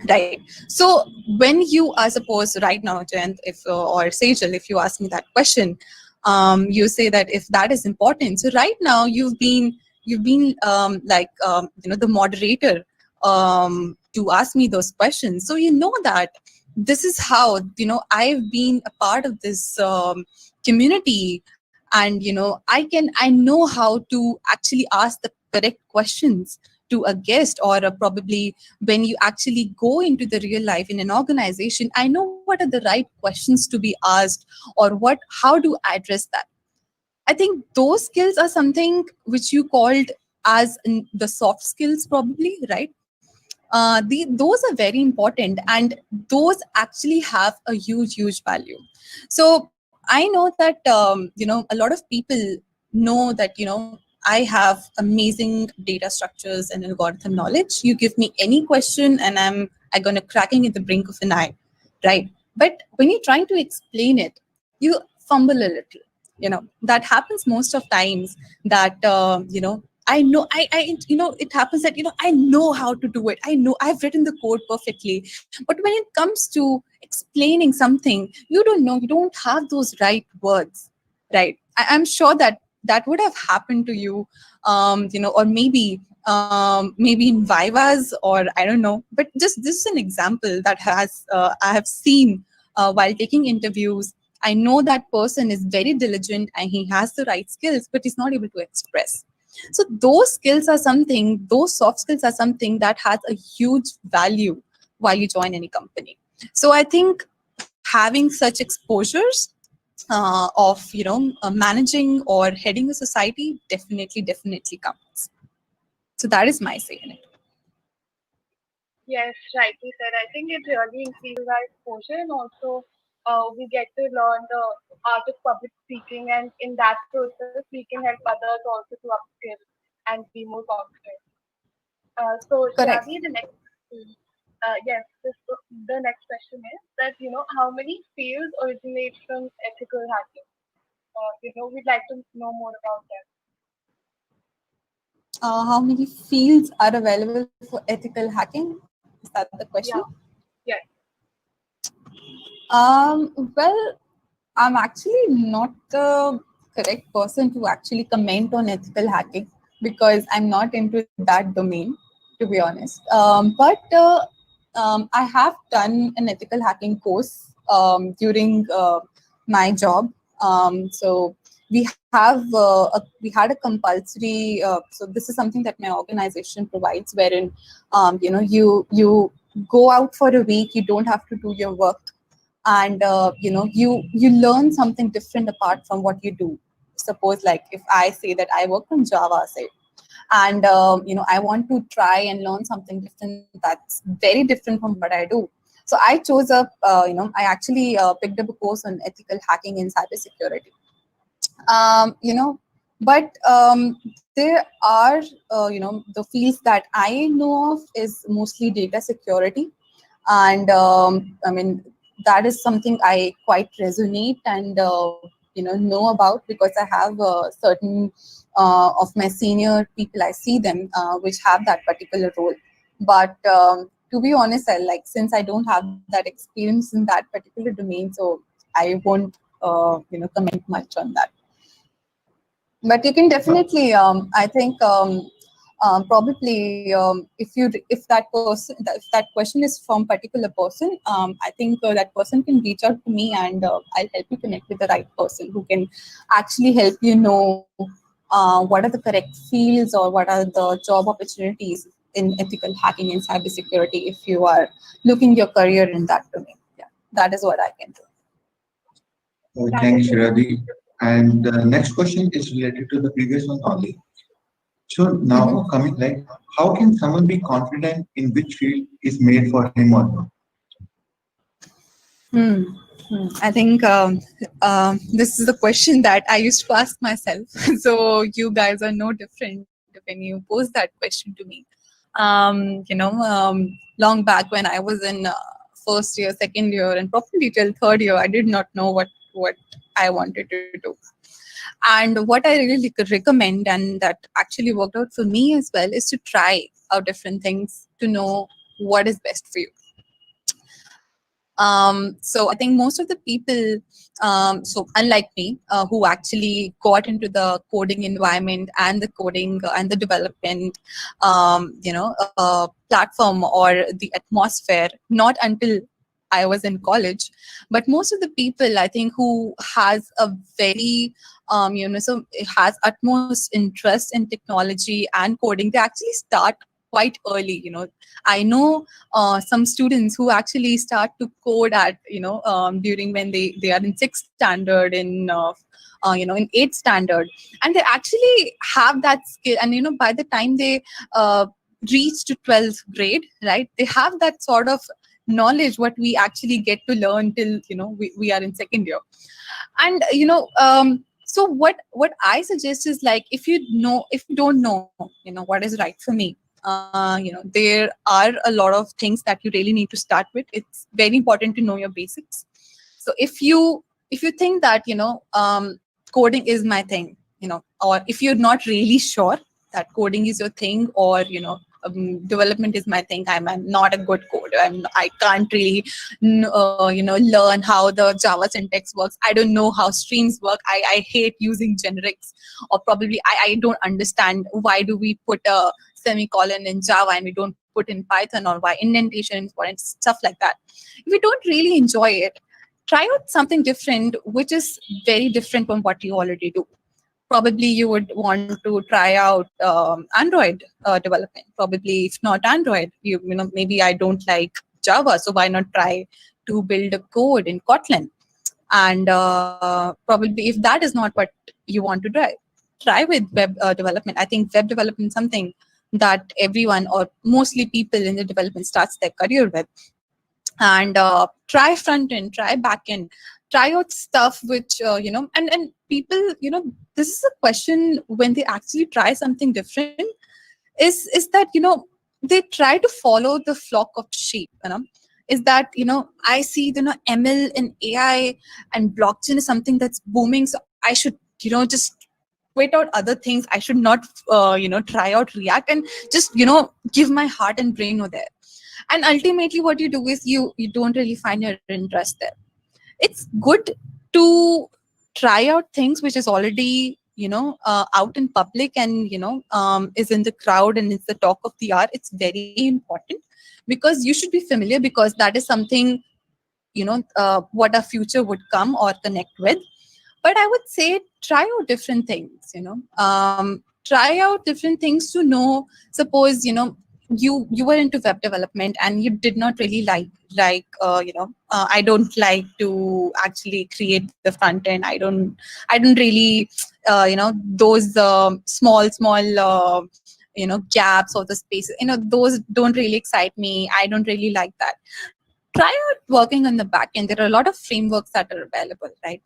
right? So when you are, suppose right now, Jayant, if or Sejal, if you ask me that question, you say that if that is important, so right now you've been the moderator to ask me those questions, so you know that this is how, I've been a part of this community, and I know how to actually ask the correct questions to a guest, or probably when you actually go into the real life in an organization, I know what are the right questions to be asked, or how do I address that. I think those skills are something which you called as the soft skills, probably, right? Those are very important, and those actually have a huge value. So I know that a lot of people know that I have amazing data structures and algorithm knowledge. You give me any question and I'm gonna cracking at the brink of an eye, right? But when you're trying to explain it, you fumble a little. That happens most of times, that I know it happens that I know how to do it. I know I've written the code perfectly, but when it comes to explaining something, you don't know, you don't have those right words, right? I'm sure that that would have happened to you, or maybe in Vivas, or I don't know. But just this is an example that has I have seen while taking interviews. I know that person is very diligent and he has the right skills, but he's not able to express. So those skills are something, those soft skills are something that has a huge value while you join any company. So I think having such exposures of managing or heading a society definitely counts. So that is my say in it. Yes, rightly said. I think it really increases our exposure, and also we get to learn the art of public speaking, and in that process, we can help others also to upskill and be more confident. So, Correct. Shravi, the next yes, the next question is that how many fields originate from ethical hacking? We'd like to know more about that. How many fields are available for ethical hacking? Is that the question? Yeah, yes. Well, I'm actually not the correct person to actually comment on ethical hacking, because I'm not into that domain, to be honest. But I have done an ethical hacking course during my job. So we had a compulsory. So this is something that my organization provides, wherein you go out for a week. You don't have to do your work, and you learn something different apart from what you do. Suppose, like, if I say that I work on Java, say, and I want to try and learn something different that's very different from what I do. So I chose up I actually picked up a course on ethical hacking in cybersecurity. But there are the fields that I know of is mostly data security, and I mean, that is something I quite resonate and know about, because I have certain of my senior people, I see them which have that particular role. But to be honest, since I don't have that experience in that particular domain, so I won't comment much on that. But you can definitely I think probably if that question is from particular person, I think that person can reach out to me, and I'll help you connect with the right person who can actually help you know what are the correct fields, or what are the job opportunities in ethical hacking and cybersecurity if you are looking your career in that domain. Yeah, that is what I can do. That is Thanks, it. Shiradi. And the next question is related to the previous one only. So Mhm. now coming, like, how can someone be confident in which field is made for him or her? Hmm. I think this is the question that I used to ask myself. So you guys are no different when you pose that question to me. long back when I was in first year, second year, and probably till third year, I did not know what I wanted to do. And what I really recommend, and that actually worked out for me as well, is to try out different things to know what is best for you. So I think most of the people, so unlike me, who actually got into the coding environment and the coding and the development, platform or the atmosphere, not until I was in college, but most of the people I think who has a very, so has utmost interest in technology and coding, they actually start quite early. I know some students who actually start to code at during when they are in sixth standard, in eighth standard, and they actually have that skill, and by the time they reach to 12th grade, right, they have that sort of knowledge what we actually get to learn till we are in second year. And so what I suggest is, like, if you don't know what is right for me, there are a lot of things that you really need to start with. It's very important to know your basics. So if you think that coding is my thing, or if you're not really sure that coding is your thing, or development is my thing, I'm not a good coder, I can't really learn how the Java syntax works, I don't know how streams work, I hate using generics, or probably I don't understand why do we put a semicolon in Java and we don't put in Python, or why indentation is important, stuff like that. If you don't really enjoy it, try out something different, which is very different from what you already do. Probably you would want to try out Android development. Probably, if not Android, maybe I don't like Java, so why not try to build a code in Kotlin? And probably, if that is not what you want to try with web development. I think web development is something that everyone, or mostly people in the development, starts their career with. And try front end, try back end, try out stuff which and people, this is a question when they actually try something different, is that they try to follow the flock of sheep, is that I see ML and AI and blockchain is something that's booming, so I should just quit out other things, I should not try out React and just give my heart and brain over there. And ultimately what you do is you don't really find your interest there. It's good to try out things which is already out in public, and is in the crowd and it's the talk of the hour. It's very important, because you should be familiar, because that is something what a future would come or connect with. But I would say try out different things, try out different things to know. Suppose you were into web development and you did not really I don't like to actually create the front end. I don't really those small gaps or the spaces, those don't really excite me. I don't really like that. Try out working on the back end. There are a lot of frameworks that are available, right?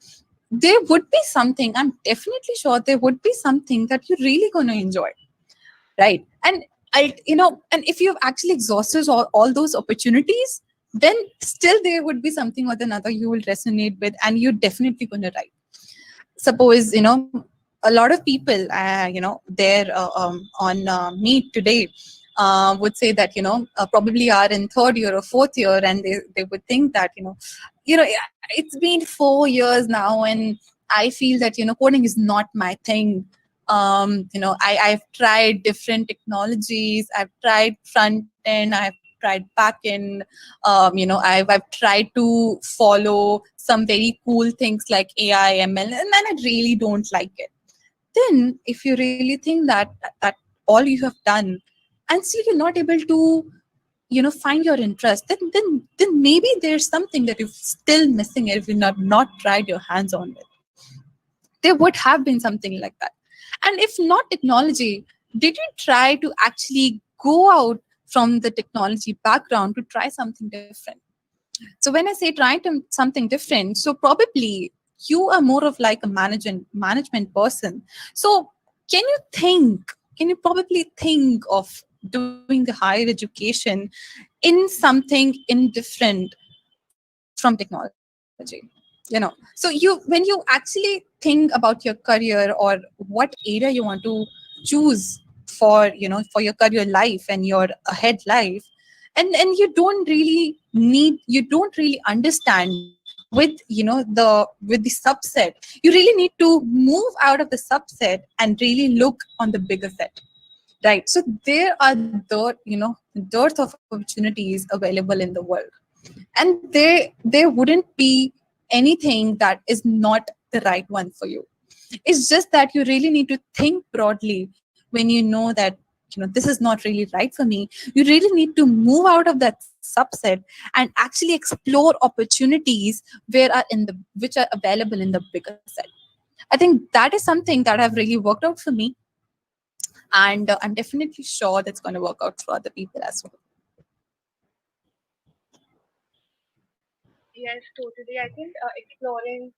There would be something, I'm definitely sure there would be something that you're really going to enjoy, right? And and if you've actually exhausted all those opportunities, then still there would be something or another you will resonate with, and you're definitely going to write. Suppose a lot of people there on Meet today would say that probably are in third year or fourth year, and they would think that it's been 4 years now, and I feel that coding is not my thing. I've tried different technologies, I've tried front end, I've tried back end, I've tried to follow some very cool things like AI, ML, and then I really don't like it. Then if you really think that all you have done and still you're not able to find your interest, then maybe there's something that you're still missing if you've not tried your hands on it. There would have been something like that. And if not technology, did you try to actually go out from the technology background to try something different? So when I say try something different, so probably you are more of like a management person. So can you probably think of doing the higher education in something indifferent from technology. So when you actually think about your career or what area you want to choose for your career life and your ahead life, and you don't really understand with with the subset, you really need to move out of the subset and really look on the bigger set, right? So there are dearth of opportunities available in the world, and there wouldn't be anything that is not the right one for you. It's just that you really need to think broadly when you know that this is not really right for me. You really need to move out of that subset and actually explore opportunities which are available in the bigger set. I think that is something that have really worked out for me, and I'm definitely sure that's going to work out for other people as well. Yes, totally. I think exploring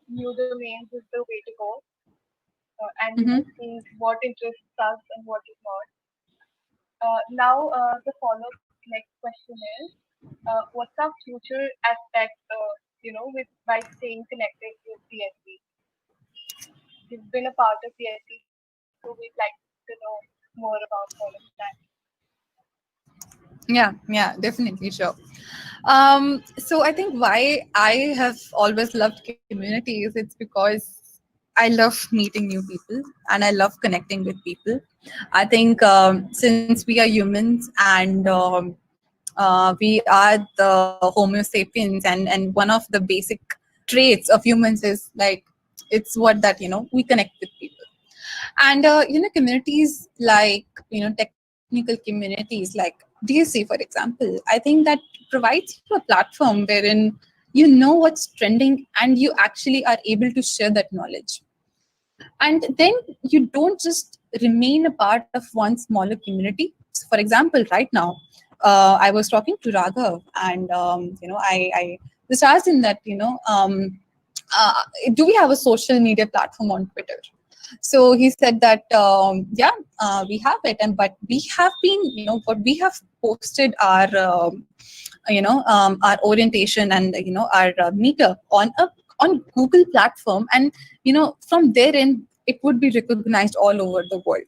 new domains is the way to go, and seeing what interests us and what is not. Now, the follow-up next question is, what's our future aspect? With by staying connected with DSC. You've been a part of DSC, so we'd like to know more about all of that. Yeah, definitely, sure. So I think why I have always loved communities, it's because I love meeting new people and I love connecting with people. I think since we are humans and we are the Homo sapiens, and one of the basic traits of humans is like it's what that we connect with people. And communities like technical communities like DSC, for example, I think that provides you a platform wherein you know what's trending and you actually are able to share that knowledge. And then you don't just remain a part of one smaller community. So for example, right now, I was talking to Raghav, and I just asked him that uh, do we have a social media platform on Twitter? So he said that yeah, we have it, and but we have been what we have posted our orientation and our meter on Google platform, and from therein it would be recognized all over the world.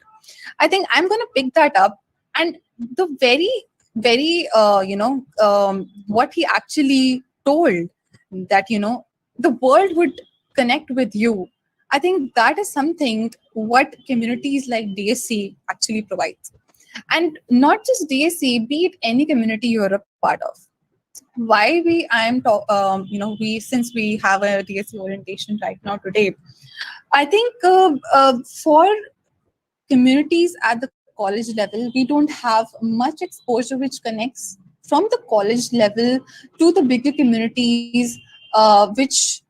I think I'm going to pick that up, and the very what he actually told, that the world would connect with you. I think that is something what communities like DSC actually provides, and not just DSC, be it any community you're a part of. Why we I am we since we have a DSC orientation right now today, I think for communities at the college level, we don't have much exposure which connects from the college level to the bigger communities, which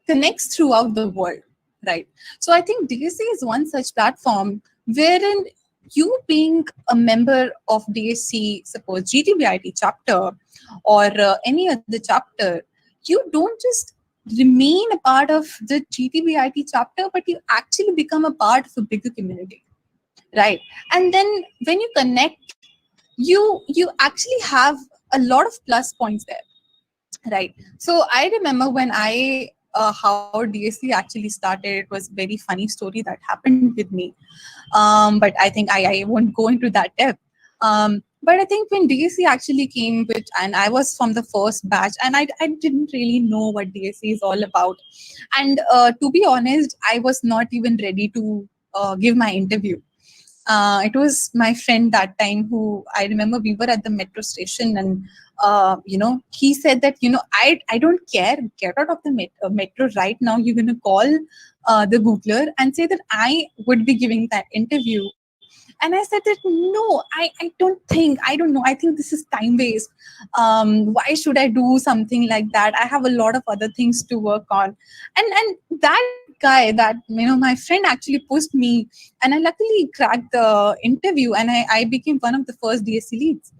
connects throughout the world, right? So I think DSC is one such platform wherein you being a member of DSC, suppose GTBIT chapter or any other chapter, you don't just remain a part of the GTBIT chapter, but you actually become a part of a bigger community, right? And then when you connect, you actually have a lot of plus points there, right? So I remember when I how DSC actually started. It was very funny story that happened with me, but I think I won't go into that depth. But I think when DSC actually came with, and I was from the first batch, and I didn't really know what DSC is all about. And to be honest, I was not even ready to give my interview. It was my friend that time who I remember we were at the metro station, and he said that I don't care, get out of the metro right now. You're gonna call the Googler and say that I would be giving that interview. And I said that no, I don't know. I think this is time waste. Why should I do something like that? I have a lot of other things to work on. And that guy, that my friend actually pushed me, and I luckily cracked the interview, and I became one of the first DSC leads.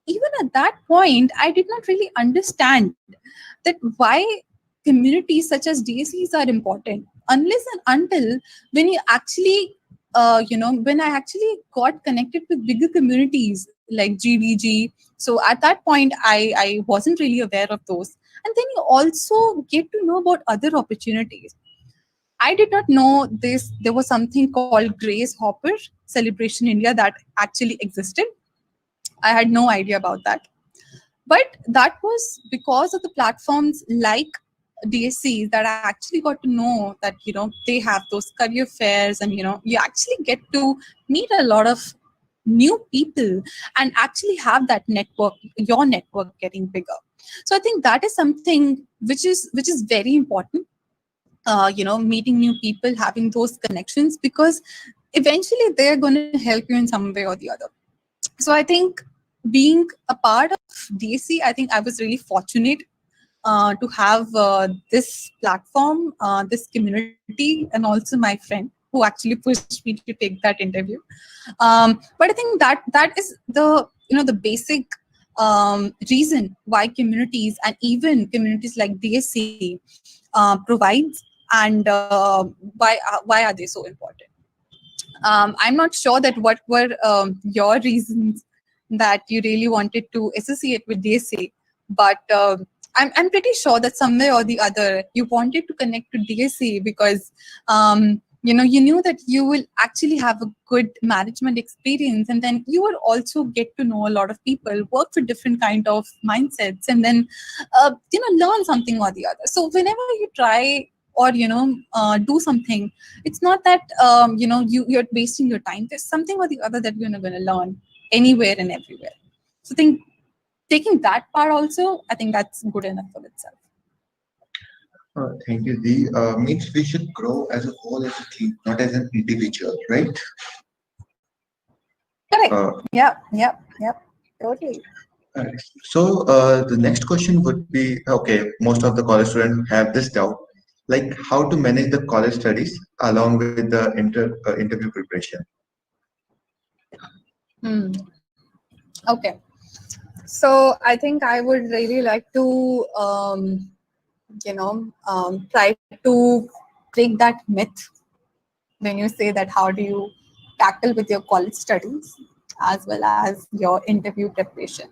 Even at that point, I did not really understand that why communities such as DSCs are important, unless and until when you actually when I actually got connected with bigger communities like GDG. So at that point, I wasn't really aware of those. And then you also get to know about other opportunities. I did not know this. There was something called Grace Hopper Celebration India that actually existed. I had no idea about that. But that was because of the platforms like DSC that I actually got to know that, they have those career fairs, and, you actually get to meet a lot of new people and actually have that network, your network getting bigger. So I think that is something which is very important. Meeting new people, having those connections, because eventually they're going to help you in some way or the other. So I think being a part of DSC, I think I was really fortunate to have this platform, this community, and also my friend who actually pushed me to take that interview. But I think that is the basic reason why communities, and even communities like DSC, provides, and why are they so important? I'm not sure that what were your reasons that you really wanted to associate with DSA, but I'm pretty sure that somewhere or the other you wanted to connect to DSA because you knew that you will actually have a good management experience, and then you will also get to know a lot of people, work with different kind of mindsets, and then learn something or the other. So whenever you try or do something, it's not that you're wasting your time. There's something or the other that you're going to learn anywhere and everywhere. So I think taking that part also, I think that's good enough for itself. Thank you, Dee. Means we should grow as a whole, as a team, not as an individual, right? Correct. Uh, Yep, totally. Alright. So the next question would be, okay, most of the college students have this doubt, like how to manage the college studies along with the interview preparation. Hmm. Okay. So I think I would really like to, try to break that myth when you say that how do you tackle with your college studies as well as your interview preparation.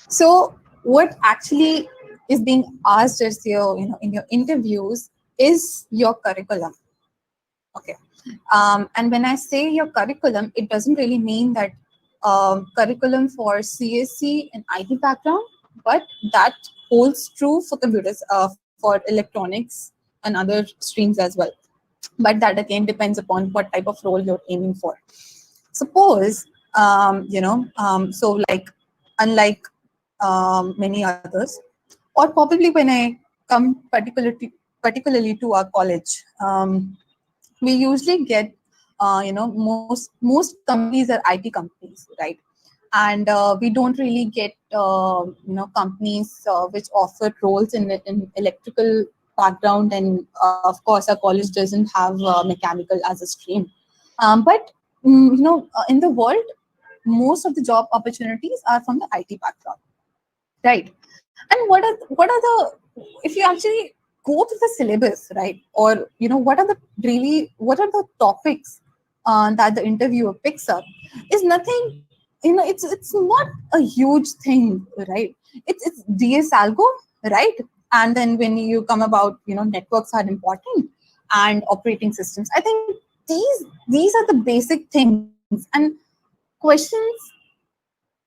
So what actually is being asked as in your interviews is your curriculum. Okay. And when I say your curriculum, it doesn't really mean that curriculum for CSC and IT background, but that holds true for computers, for electronics and other streams as well. But that again depends upon what type of role you're aiming for. Suppose, so like, unlike many others, or probably when I come particularly to our college, we usually get most companies are IT companies, right? And we don't really get companies which offer roles in electrical background, and of course our college doesn't have mechanical as a stream. But in the world, most of the job opportunities are from the IT background, right? And what are the, if you actually go to the syllabus, right, or what are the topics that the interviewer picks up, is nothing, it's not a huge thing, right? It's DS algo, right? And then when you come about, networks are important, and operating systems, I think these are the basic things, and questions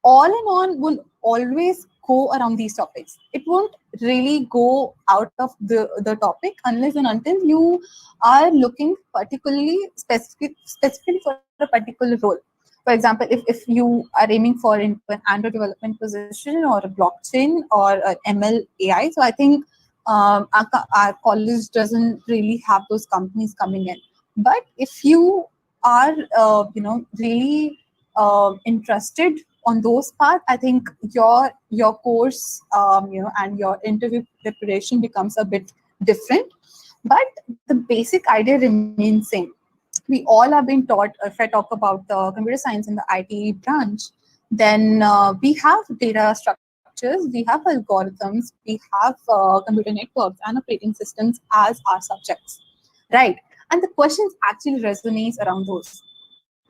all in all will always go around these topics. It won't really go out of the topic unless and until you are looking specifically for a particular role. For example, if you are aiming for into an Android development position, or a blockchain, or an ML AI, so I think our college doesn't really have those companies coming in. But if you are really interested on those parts, I think your course and your interview preparation becomes a bit different. But the basic idea remains same. We all are being taught, if I talk about the computer science and the IT branch, then we have data structures, we have algorithms, we have computer networks and operating systems as our subjects, right? and the questions actually resonates around those.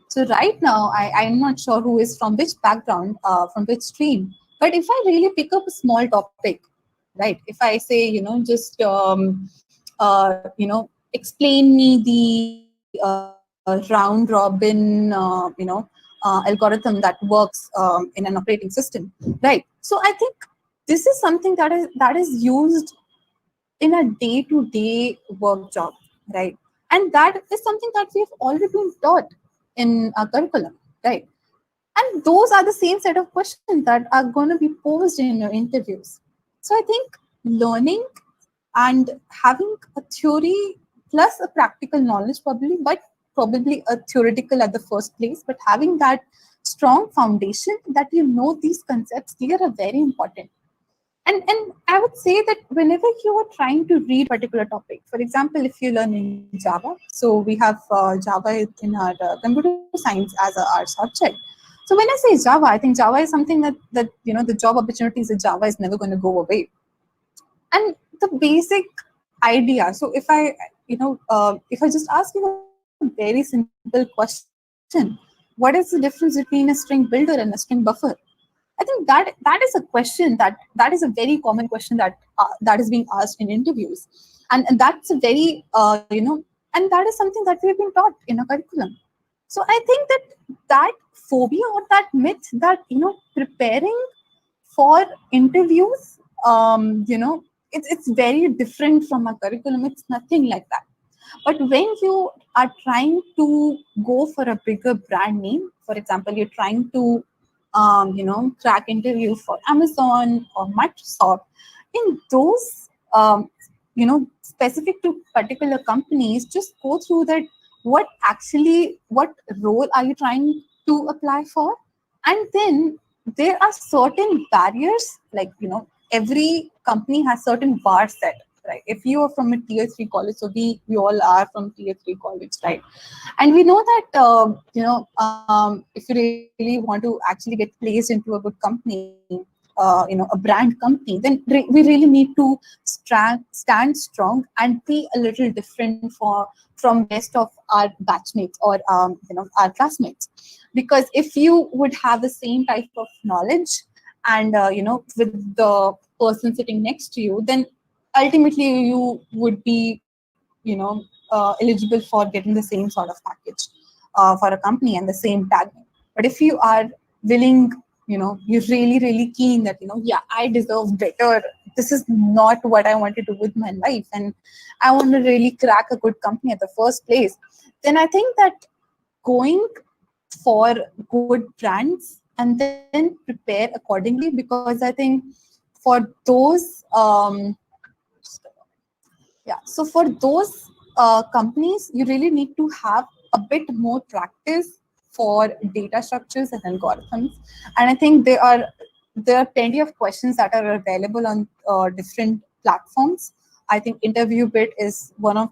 So right now, I'm not sure who is from which background, from which stream, but if I really pick up a small topic, right? If I say, just, explain me the round robin, algorithm that works in an operating system, right? So I think this is something that is used in a day-to-day work job, right? And that is something that we've already been taught in our curriculum, right? And those are the same set of questions that are going to be posed in your interviews. So I think learning and having a theory plus a practical knowledge, probably a theoretical at the first place, but having that strong foundation that these concepts, they are very important. And I would say that whenever you are trying to read particular topic, for example, if you learn in Java, so we have Java in our computer science as our subject. So when I say Java, I think Java is something that the job opportunities in Java is never going to go away. And the basic idea. So if I just ask you a very simple question, what is the difference between a string builder and a string buffer? I think that is a question that is a very common question that is being asked in interviews, and that's a very and that is something that we've been taught in a curriculum. So I think that phobia or that myth that preparing for interviews, it's very different from a curriculum. It's nothing like that. But when you are trying to go for a bigger brand name, for example, you're trying to crack interview for Amazon or Microsoft, in those specific to particular companies, just go through that. What role are you trying to apply for? And then there are certain barriers, like every company has certain bar set, right? If you are from a tier 3 college, so we all are from tier 3 college, right? And we know that if you really want to actually get placed into a good company, a brand company, then we really need to stand strong and be a little different from rest of our batchmates or our classmates. Because if you would have the same type of knowledge and with the person sitting next to you, then ultimately you would be eligible for getting the same sort of package for a company and the same tag. But if you are willing, you're really keen that yeah, I deserve better, this is not what I want to do with my life, and I want to really crack a good company at the first place, then I think that going for good brands and then prepare accordingly, because I think for those so for those companies, you really need to have a bit more practice for data structures and algorithms. And I think there are plenty of questions that are available on different platforms. I think InterviewBit is one of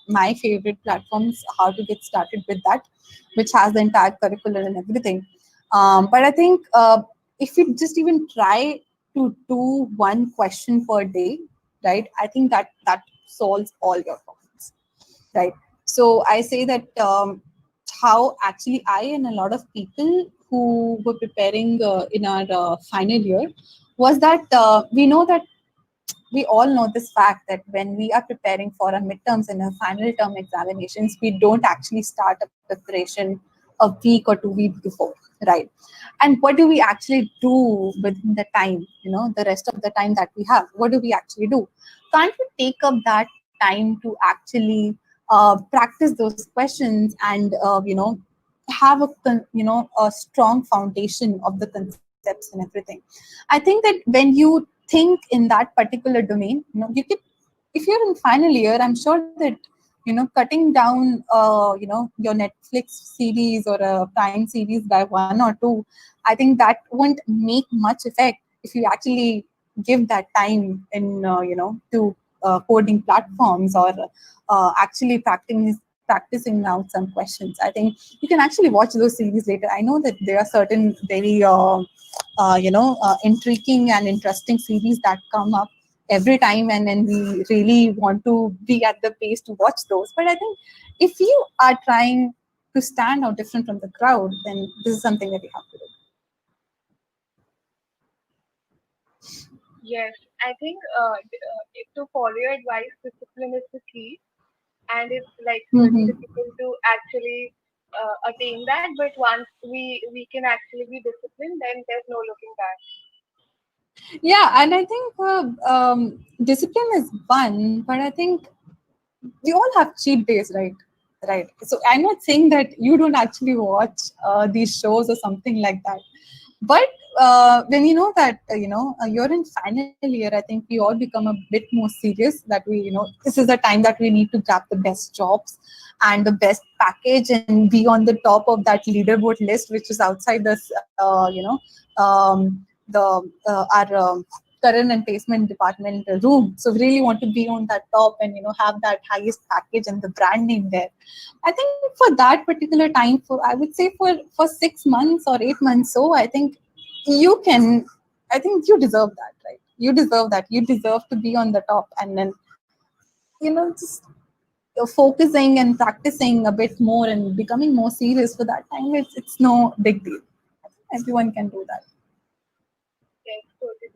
my favorite platforms. How to get started with that, which has the entire curriculum and everything. But I think if you just even try to do one question per day, right? I think that solves all your problems, right? So I say that how actually I and a lot of people who were preparing in our final year was that we know that we all know this fact that when we are preparing for our midterms and our final term examinations, we don't actually start a preparation a week or 2 weeks before, right? And what do we actually do within the time, the rest of the time that we have? What do we actually do? Can't we take up that time to actually practice those questions and have a strong foundation of the concepts and everything? I think that when you think in that particular domain, you could, if you're in final year, I'm sure that cutting down your Netflix series or a Prime series by 1 or 2, I think that won't make much effect if you actually give that time in to coding platforms or actually practicing out some questions. I think you can actually watch those series later. I know that there are certain very intriguing and interesting series that come up every time, and then we really want to be at the pace to watch those. But I think if you are trying to stand out different from the crowd, then this is something that you have to do. Yes, I think to follow your advice, discipline is the key, and it's like really Mm-hmm. difficult to actually attain that. But once we can actually be disciplined, then there's no looking back. Yeah, and I think discipline is one, but I think we all have cheat days, right? Right. So I'm not saying that you don't actually watch these shows or something like that, but when you know that you're in final year, I think we all become a bit more serious. That we, this is the time that we need to grab the best jobs and the best package and be on the top of that leaderboard list, which is outside this, the our current and placement department room. So we really want to be on that top and have that highest package and the brand name there. I think for that particular time, for I would say for 6 months or 8 months, so I think you can. I think you deserve that, right? You deserve that. You deserve to be on the top, and then just focusing and practicing a bit more and becoming more serious for that time. It's no big deal. Everyone can do that. Yes, totally.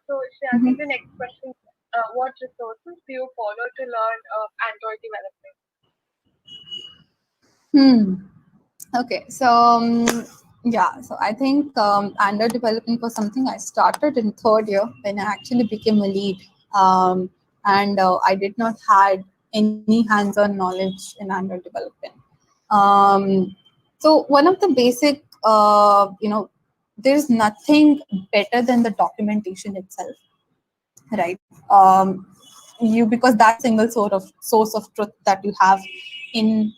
So Mm-hmm. Shreyanshi, the next question: what resources do you follow to learn Android development? Hmm. Okay, so yeah, so I think Android development was something I started in third year when I actually became a lead, and I did not had any hands-on knowledge in Android development. So one of the basic, there's nothing better than the documentation itself, right? You, because that's a single source of truth that you have in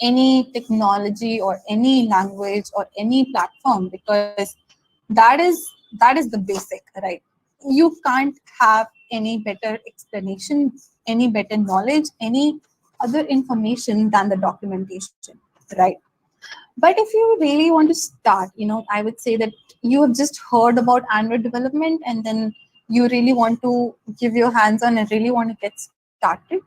any technology or any language or any platform, because that is the basic, right? You can't have any better explanation, any better knowledge, any other information than the documentation, right? But if you really want to start, I would say that you have just heard about Android development, and then you really want to give your hands on and really want to get started.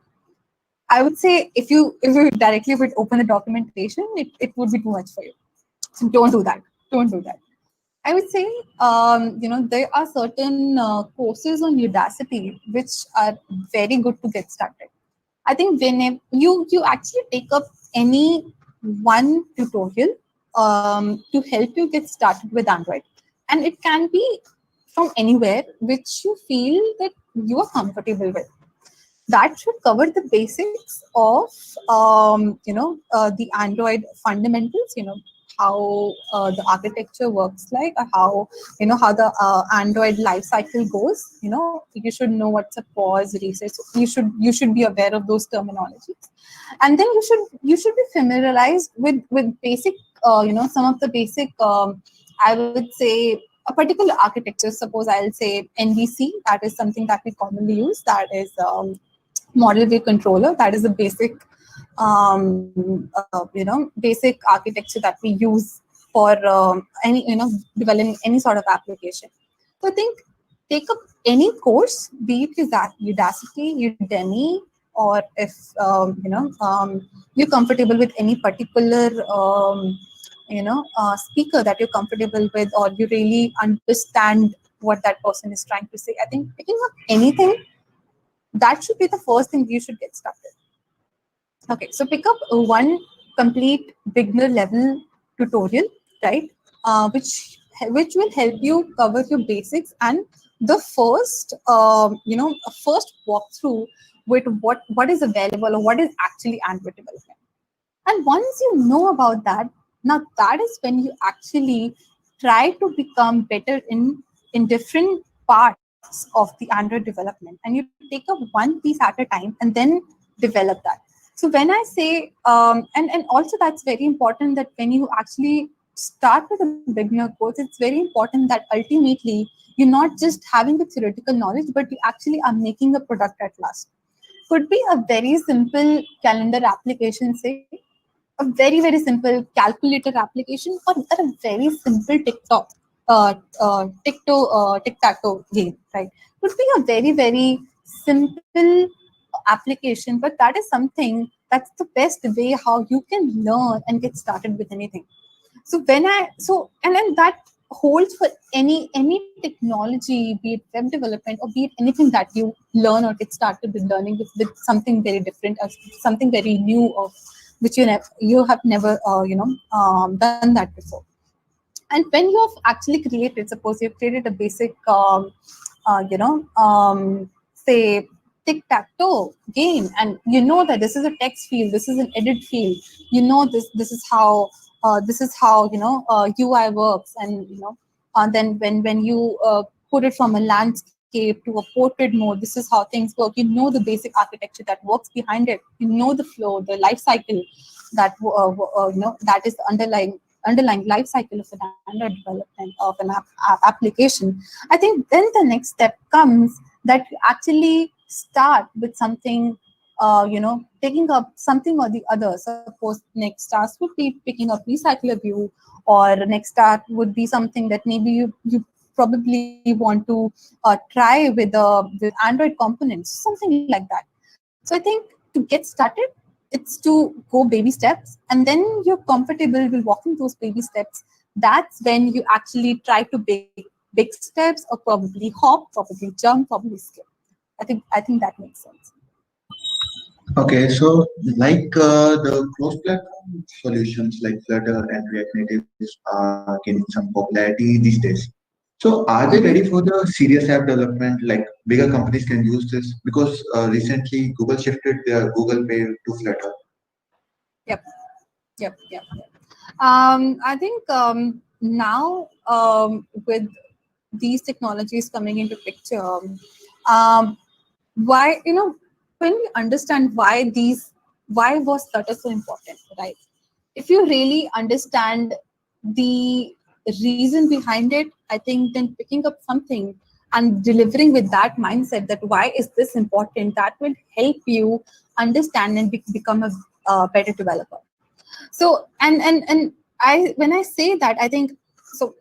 I would say if you directly would open the documentation, it would be too much for you. So don't do that. Don't do that. I would say, there are certain courses on Udacity which are very good to get started. I think whenever you actually take up any one tutorial to help you get started with Android, and it can be from anywhere which you feel that you are comfortable with. That should cover the basics of the Android fundamentals. How the architecture works, like how how the Android life cycle goes. You should know what's a pause, reset. So you should be aware of those terminologies, and then you should be familiarized with basic some of the basic I would say a particular architecture. Suppose I'll say NVC, that is something that we commonly use. That is model view controller. That is a basic basic architecture that we use for any developing any sort of application. So I think take up any course, be it Udacity, Udemy, or if you're comfortable with any particular speaker that you're comfortable with, or you really understand what that person is trying to say. I think picking up anything, that should be the first thing you should get started. Okay, so pick up one complete beginner level tutorial, right? Which will help you cover your basics and the first first walkthrough with what is available or what is actually Android development. And once you know about that, now that is when you actually try to become better in different parts of the Android development, and you take up one piece at a time and then develop that. So when I say, and also that's very important that when you actually start with a beginner course, it's very important that ultimately you're not just having the theoretical knowledge, but you actually are making a product at last. Could be a very simple calendar application, say, a very simple calculator application, or a very simple TikTok tic-tac-toe game, right? could be a very, very simple application, but that is something that's the best way how you can learn and get started with anything. So when I so and then that holds for any technology, be it web development or be it anything that you learn or get started with learning with something very different or something very new or which you have never done that before. And when you have actually created, suppose you've created a basic say tic-tac-toe game, and you know that this is a text field, this is an edit field, you know this is how UI works, and then when you put it from a landscape to a portrait mode, this is how things work. You know the basic architecture that works behind it. You know the flow, the life cycle that is the underlying life cycle of an Android development of an application. I think then the next step comes that you actually start with something, taking up something or the other. Suppose next task would be picking up recycler view, or next task would be something that maybe you probably want to try with Android components, something like that. So I think to get started, it's to go baby steps, and then you're comfortable with walking those baby steps. That's when you actually try to big steps, or probably hop, probably jump, probably skip. I think that makes sense. Okay, so like the cross-platform solutions like Flutter and React Natives are gaining some popularity these days. So are they ready for the serious app development? Like bigger companies can use this because recently Google shifted their Google Pay to Flutter. Yep, yep. I think now with these technologies coming into picture, um, why when we understand why was Flutter so important, right? If you really understand the reason behind it, I think then picking up something and delivering with that mindset, that why is this important, that will help you understand and become a better developer. So and I when I say that, I think so.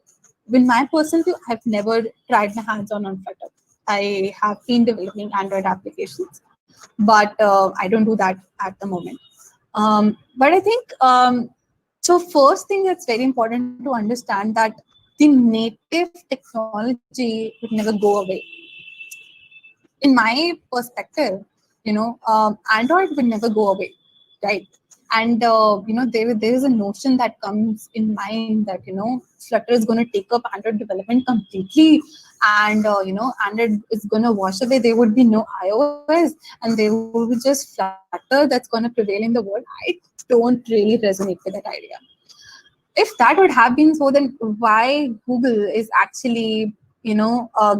With my personal view, I've never tried my hands on Flutter. I have been developing Android applications, but I don't do that at the moment. But I think so. First thing that's very important to understand that the native technology would never go away. In my perspective, Android would never go away, right? And there is a notion that comes in mind that Flutter is going to take up Android development completely, and Android is going to wash away. There would be no iOS, and there will be just Flutter that's going to prevail in the world. I don't really resonate with that idea. If that would have been so, then why Google is actually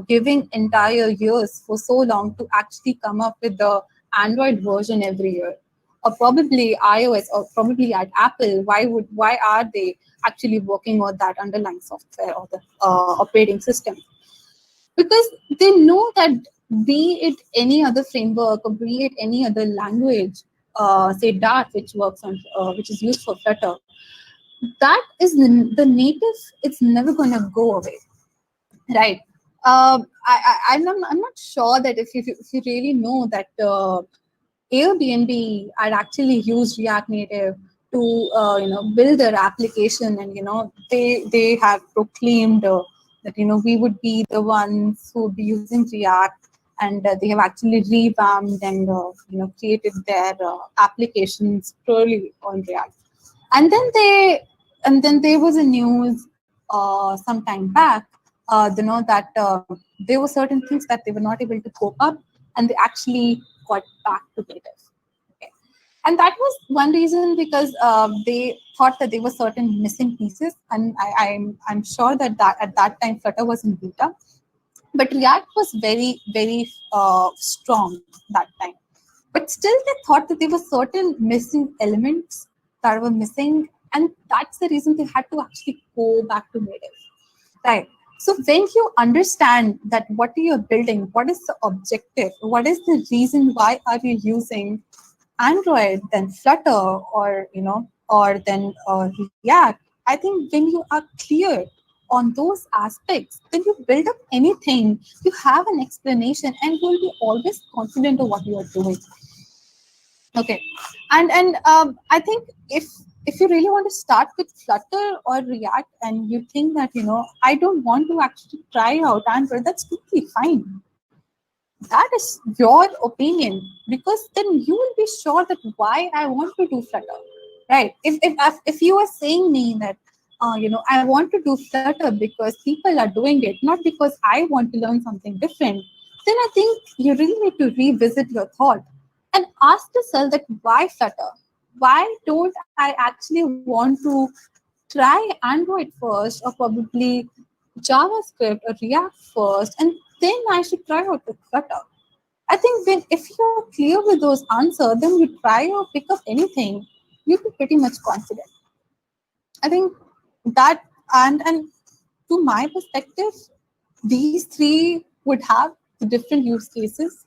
giving entire years for so long to actually come up with the Android version every year, or probably iOS, or probably at Apple? Why are they actually working on that underlying software or the operating system? Because they know that, be it any other framework or be it any other language, say Dart, which works on which is used for Flutter, that is the native. It's never going to go away, right? I'm not sure that if you really know that Airbnb had actually used React Native to build their application, and they have proclaimed that we would be the ones who would be using React, and they have actually revamped and created their applications purely on React. And then there was a news some time back, that there were certain things that they were not able to cope up, and they actually got back to native. Okay. And that was one reason, because they thought that there were certain missing pieces, and I'm sure that at that time Flutter was in beta, but React was very, very strong that time. But still, they thought that there were certain missing elements that were missing, and that's the reason they had to actually go back to native. Right. So when you understand that what you're building, what is the objective, what is the reason why are you using Android, then Flutter, or then React, I think when you are clear on those aspects, then you build up anything. You have an explanation, and you'll be always confident of what you are doing. Okay, and I think if you really want to start with Flutter or React, and you think that I don't want to actually try out Android, that's totally fine. That is your opinion, because then you will be sure that why I want to do Flutter, right? If you are saying me that I want to do Flutter because people are doing it, not because I want to learn something different, then I think you really need to revisit your thought and ask yourself that why Flutter? Why don't I actually want to try Android first, or probably JavaScript or React first, and then I should try out with Flutter? I think if you're clear with those answers, then you try or pick up anything, you'll be pretty much confident. I think that, and to my perspective, these three would have the different use cases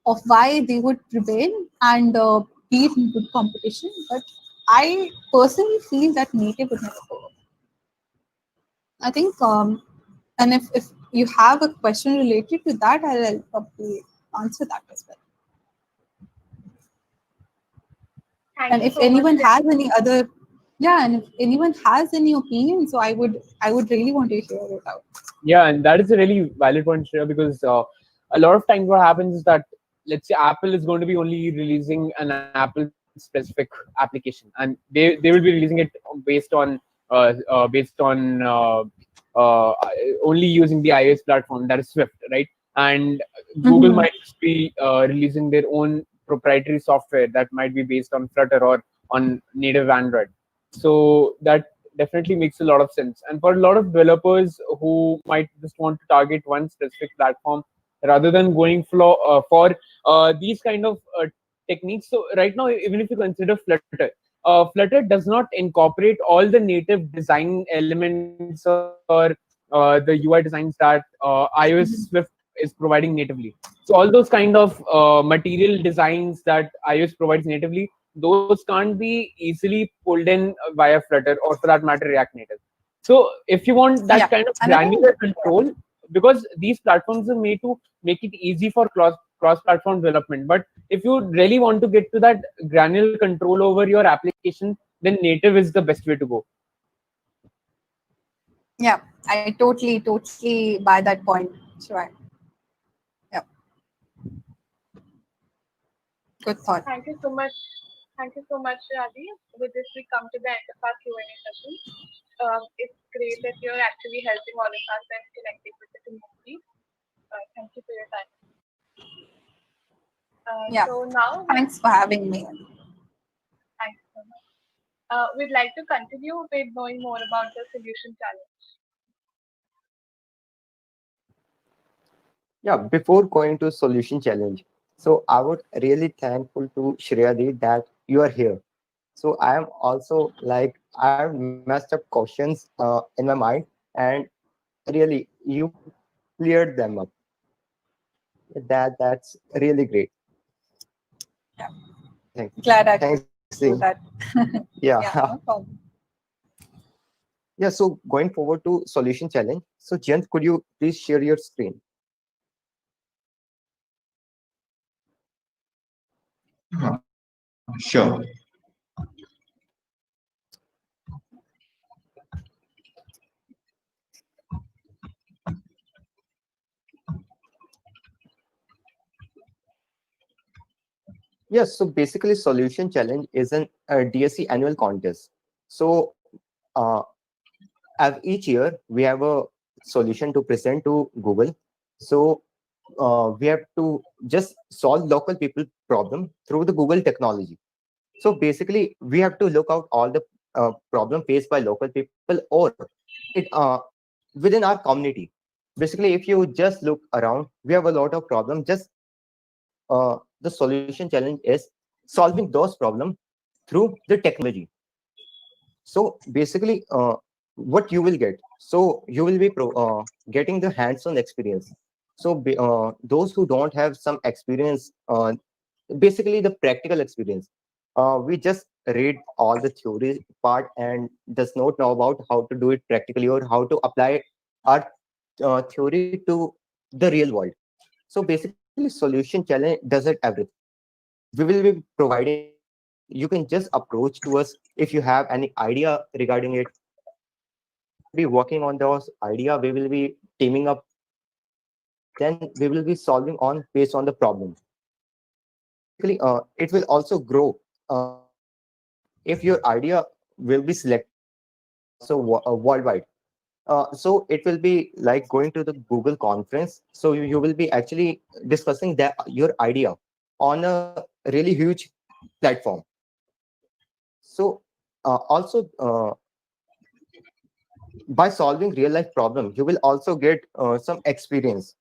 of why they would prevail and beat in good competition. But I personally feel that native would never go. I think, and if you have a question related to that, I'll probably answer that as well. Thank And you if so much. anyone has any other, yeah, and if anyone has any opinion, so I would really want to hear it out. Yeah, and that is a really valid point, Shreya, because a lot of times what happens is that, let's say Apple is going to be only releasing an Apple specific application, and they will be releasing it based on uh, only using the iOS platform, that is Swift, right? And Google Mhm. might be releasing their own proprietary software that might be based on Flutter or on native Android. So that definitely makes a lot of sense. And for a lot of developers who might just want to target one specific platform rather than going for these kind of techniques. So right now, even if you consider Flutter, Flutter does not incorporate all the native design elements or the UI designs that iOS Swift is providing natively. So all those kind of material designs that iOS provides natively, those can't be easily pulled in via Flutter, or for that matter, React Native. So if you want that Yeah, kind of and I think granular control, because these platforms are made to make it easy for cross-platform development. But if you really want to get to that granular control over your application, then native is the best way to go. yeah, I totally buy that point. Sure. Yeah, good thought. Thank you so much. Thank you so much, Ravi. With this, we come to the end of our Q&A session. It's great that you're actually helping all of us and connecting with the community. Thank you for your time. Yeah, So now, thanks for having me. thanks so much. We'd like to continue with knowing more about the solution challenge. Yeah, before going to solution challenge, so I would really thankful to Shreyadi that you are here. So I am also like I have messed up questions in my mind, and really you cleared them up. That's really great. Yeah, Thanks. glad I Thanks. could do that. Yeah. Yeah, no problem. Yeah. So going forward to solution challenge. So Jent, could you please share your screen? Sure. Yes. So basically, solution challenge is an DSC annual contest. So uh, as each year we have a solution to present to Google. So we have to just solve local people problem through the Google technology. So basically, we have to look out all the problem faced by local people or it within our community. Basically, if you just look around, we have a lot of problems. Just the solution challenge is solving those problems through the technology. So basically, what you will get, so you will be getting the hands-on experience. So those who don't have some experience, basically the practical experience, we just read all the theory part and does not know about how to do it practically or how to apply our theory to the real world. So basically, solution challenge does it everything. We will be providing you solution. You can just approach to us if you have any idea regarding it. We will be working on those idea. We will be teaming up, and then we will be solving on based on the problem. So basically, it will also grow if your idea will be selected also worldwide. So it will be like going to the Google conference. So you will be actually discussing that your idea on a really huge platform. So also by solving real life problem, you will also get some experience.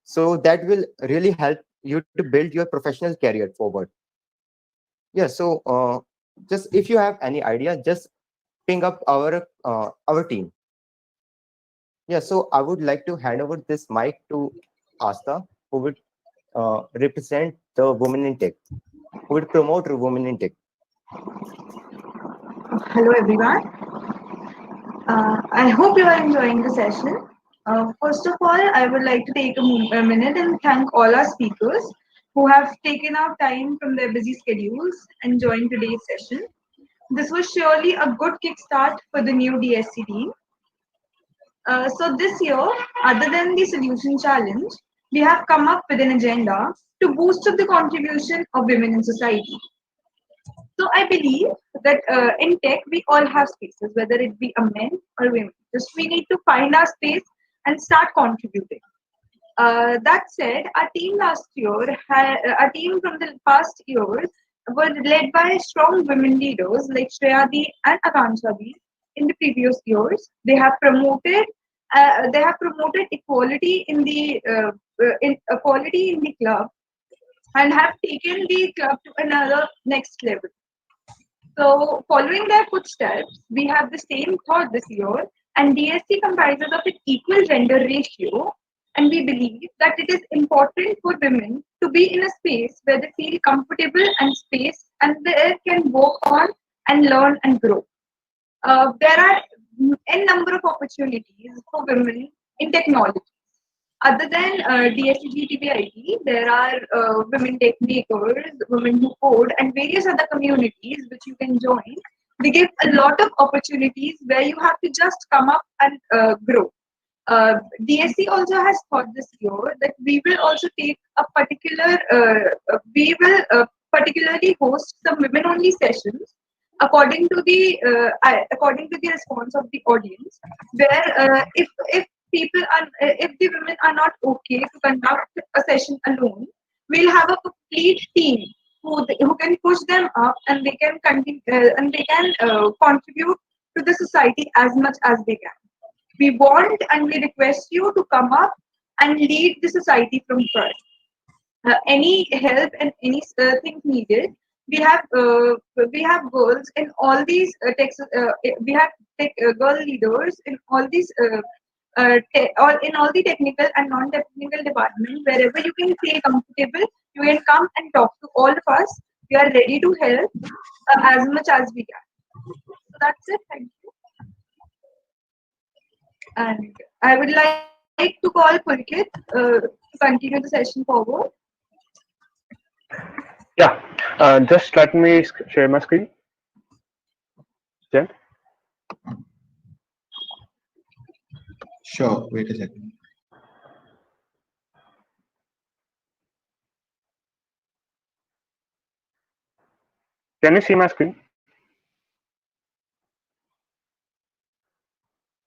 So that will really help you to build your professional career forward. Yeah. So just if you have any idea, just ping up our team. Yeah, so I would like to hand over this mic to Asta, who would represent the women in tech, who would promote women in tech. Hello, everyone. I hope you are enjoying the session. First of all, I would like to take a minute and thank all our speakers who have taken out time from their busy schedules and joined today's session. This was surely a good kickstart for the new DSC team. So this year, other than the solution challenge, we have come up with an agenda to boost up the contribution of women in society. So I believe that in tech we all have spaces, whether it be a men or women. Just we need to find our space and start contributing. That said, our team from the past years were led by strong women leaders like Shreyadi and Akanksha in the previous years. They have promoted equality in the equality in the club and have taken the club to another next level. So, following their footsteps, we have the same thought this year, and DSC comprises of an equal gender ratio. And we believe that it is important for women to be in a space where they feel comfortable and space and they can work on and learn and grow. There are n number of opportunities for women in technology. Other than DSC there are women tech makers, women who code, and various other communities which you can join. They give a lot of opportunities where you have to just come up and grow. DSC also has thought this year that we will also take a we will particularly host some women-only sessions according to the response of the audience, where if people are if the women are not okay to conduct a session alone, we'll have a complete team who can push them up and they can continue and they can contribute to the society as much as they can. We want and we request you to come up and lead the society from front. Any help and any things needed, we have girls in all these we have girl leaders in all these in all the technical and non-technical departments. Wherever you can feel comfortable, you can come and talk to all of us. We are ready to help as much as we can. So that's it. Thank you. And I would like to call Pulkit to continue the session forward. Yeah, just let me share my screen. Jen, Sure, wait a second. can you see my screen?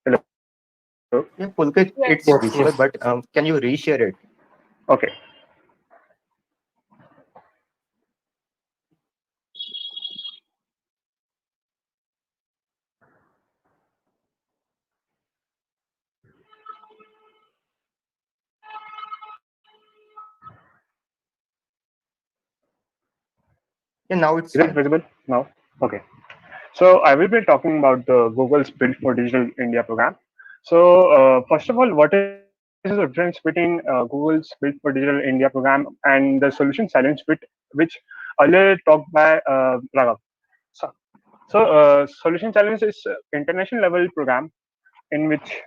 Hello. Yeah, Pulkit, Yes. it's visible, but can you reshare it? Okay. Yeah, now it's Is it fine. visible now? Okay. So I will be talking about the Google's Build for Digital India program. So first of all, what is the difference between Google's Build for Digital India program and the solution challenge which earlier talked by Raghav? So, Solution Challenge is international level program in which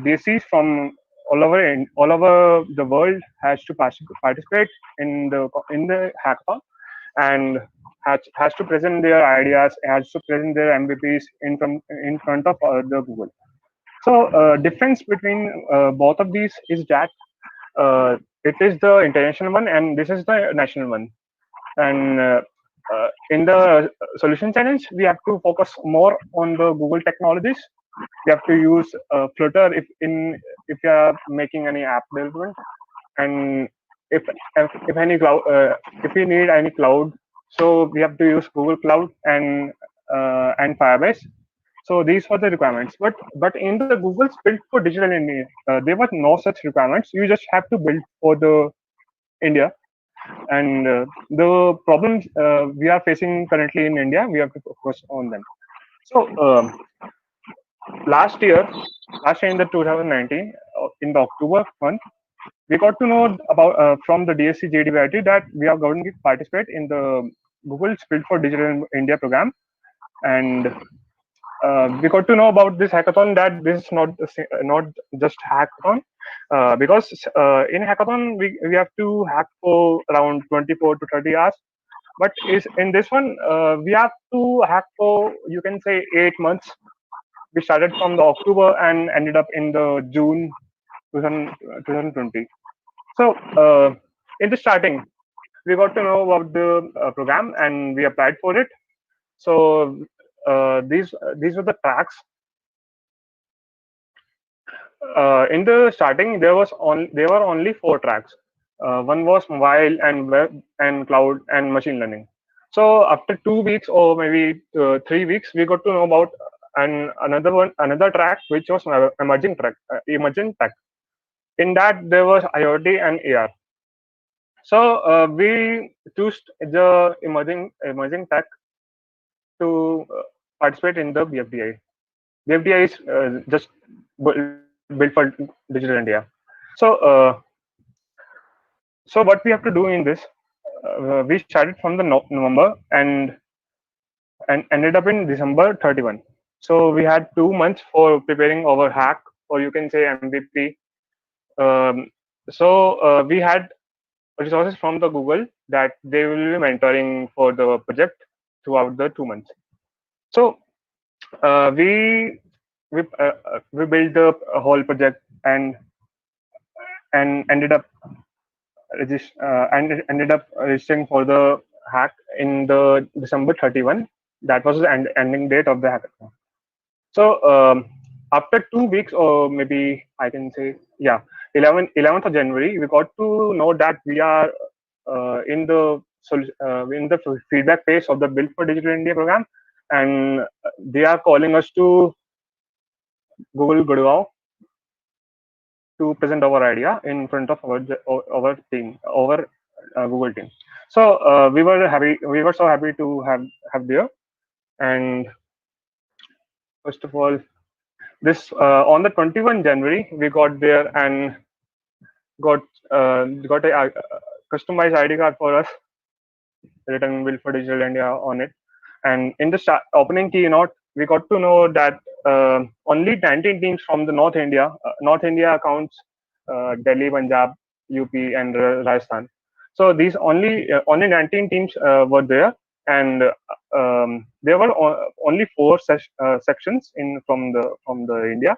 DCs from all over the world has to participate in the hackathon, and has to present their ideas, has to present their MVPs in front of the Google. So, difference between both of these is that it is the international one and this is the national one. And in the solution challenge, we have to focus more on the Google technologies. We have to use Flutter if you are making any app development, and if any cloud, if you need any cloud, so we have to use Google Cloud and Firebase. So these were the requirements. But in the Google's built for digital India, there was no such requirements. You just have to build for the India. And the problems we are facing currently in India, we have to focus on them. So last year, in the 2019, in the October month, we got to know about from the DSC GTBIT that we are going to participate in the Google's Build for Digital India program, and we got to know about this hackathon that this is not just hackathon, because in hackathon we have to hack for around 24 to 30 hours, but is in this one we have to hack for, you can say, 8 months. We started from the October and ended up in the June 2020. So in the starting, we got to know about the program and we applied for it. So these were the tracks. In the starting, there were only 4 tracks. One was mobile and web and cloud and machine learning. So after 2 weeks or maybe 3 weeks, we got to know about another track which was emerging tech. In that there was IoT and AR. So we chose the emerging tech to participate in the BFDI. BFDI is just built for digital India. So so what we have to do in this, we started from the November and ended up in December 31. So we had 2 months for preparing our hack, or you can say MVP. So we had resources from the Google that they will be mentoring for the project throughout the 2 months. So we built the whole project and ended up registering for the hack in the December 31. That was the ending date of the hackathon. So after 2 weeks, or maybe I can say, yeah, 11th of January, we got to know that we are in the feedback phase of the Build for Digital India program, and they are calling us to Google Gurgaon to present our idea in front of our team, our Google team. So we were so happy to have there. And first of all, this on the 21 January, we got there and got a customized ID card for us, written Build for Digital India on it. And in the opening keynote, we got to know that only 19 teams from the North India accounts Delhi, Punjab, UP, and Rajasthan. So these only 19 teams were there, and there were only 4 sections from the India,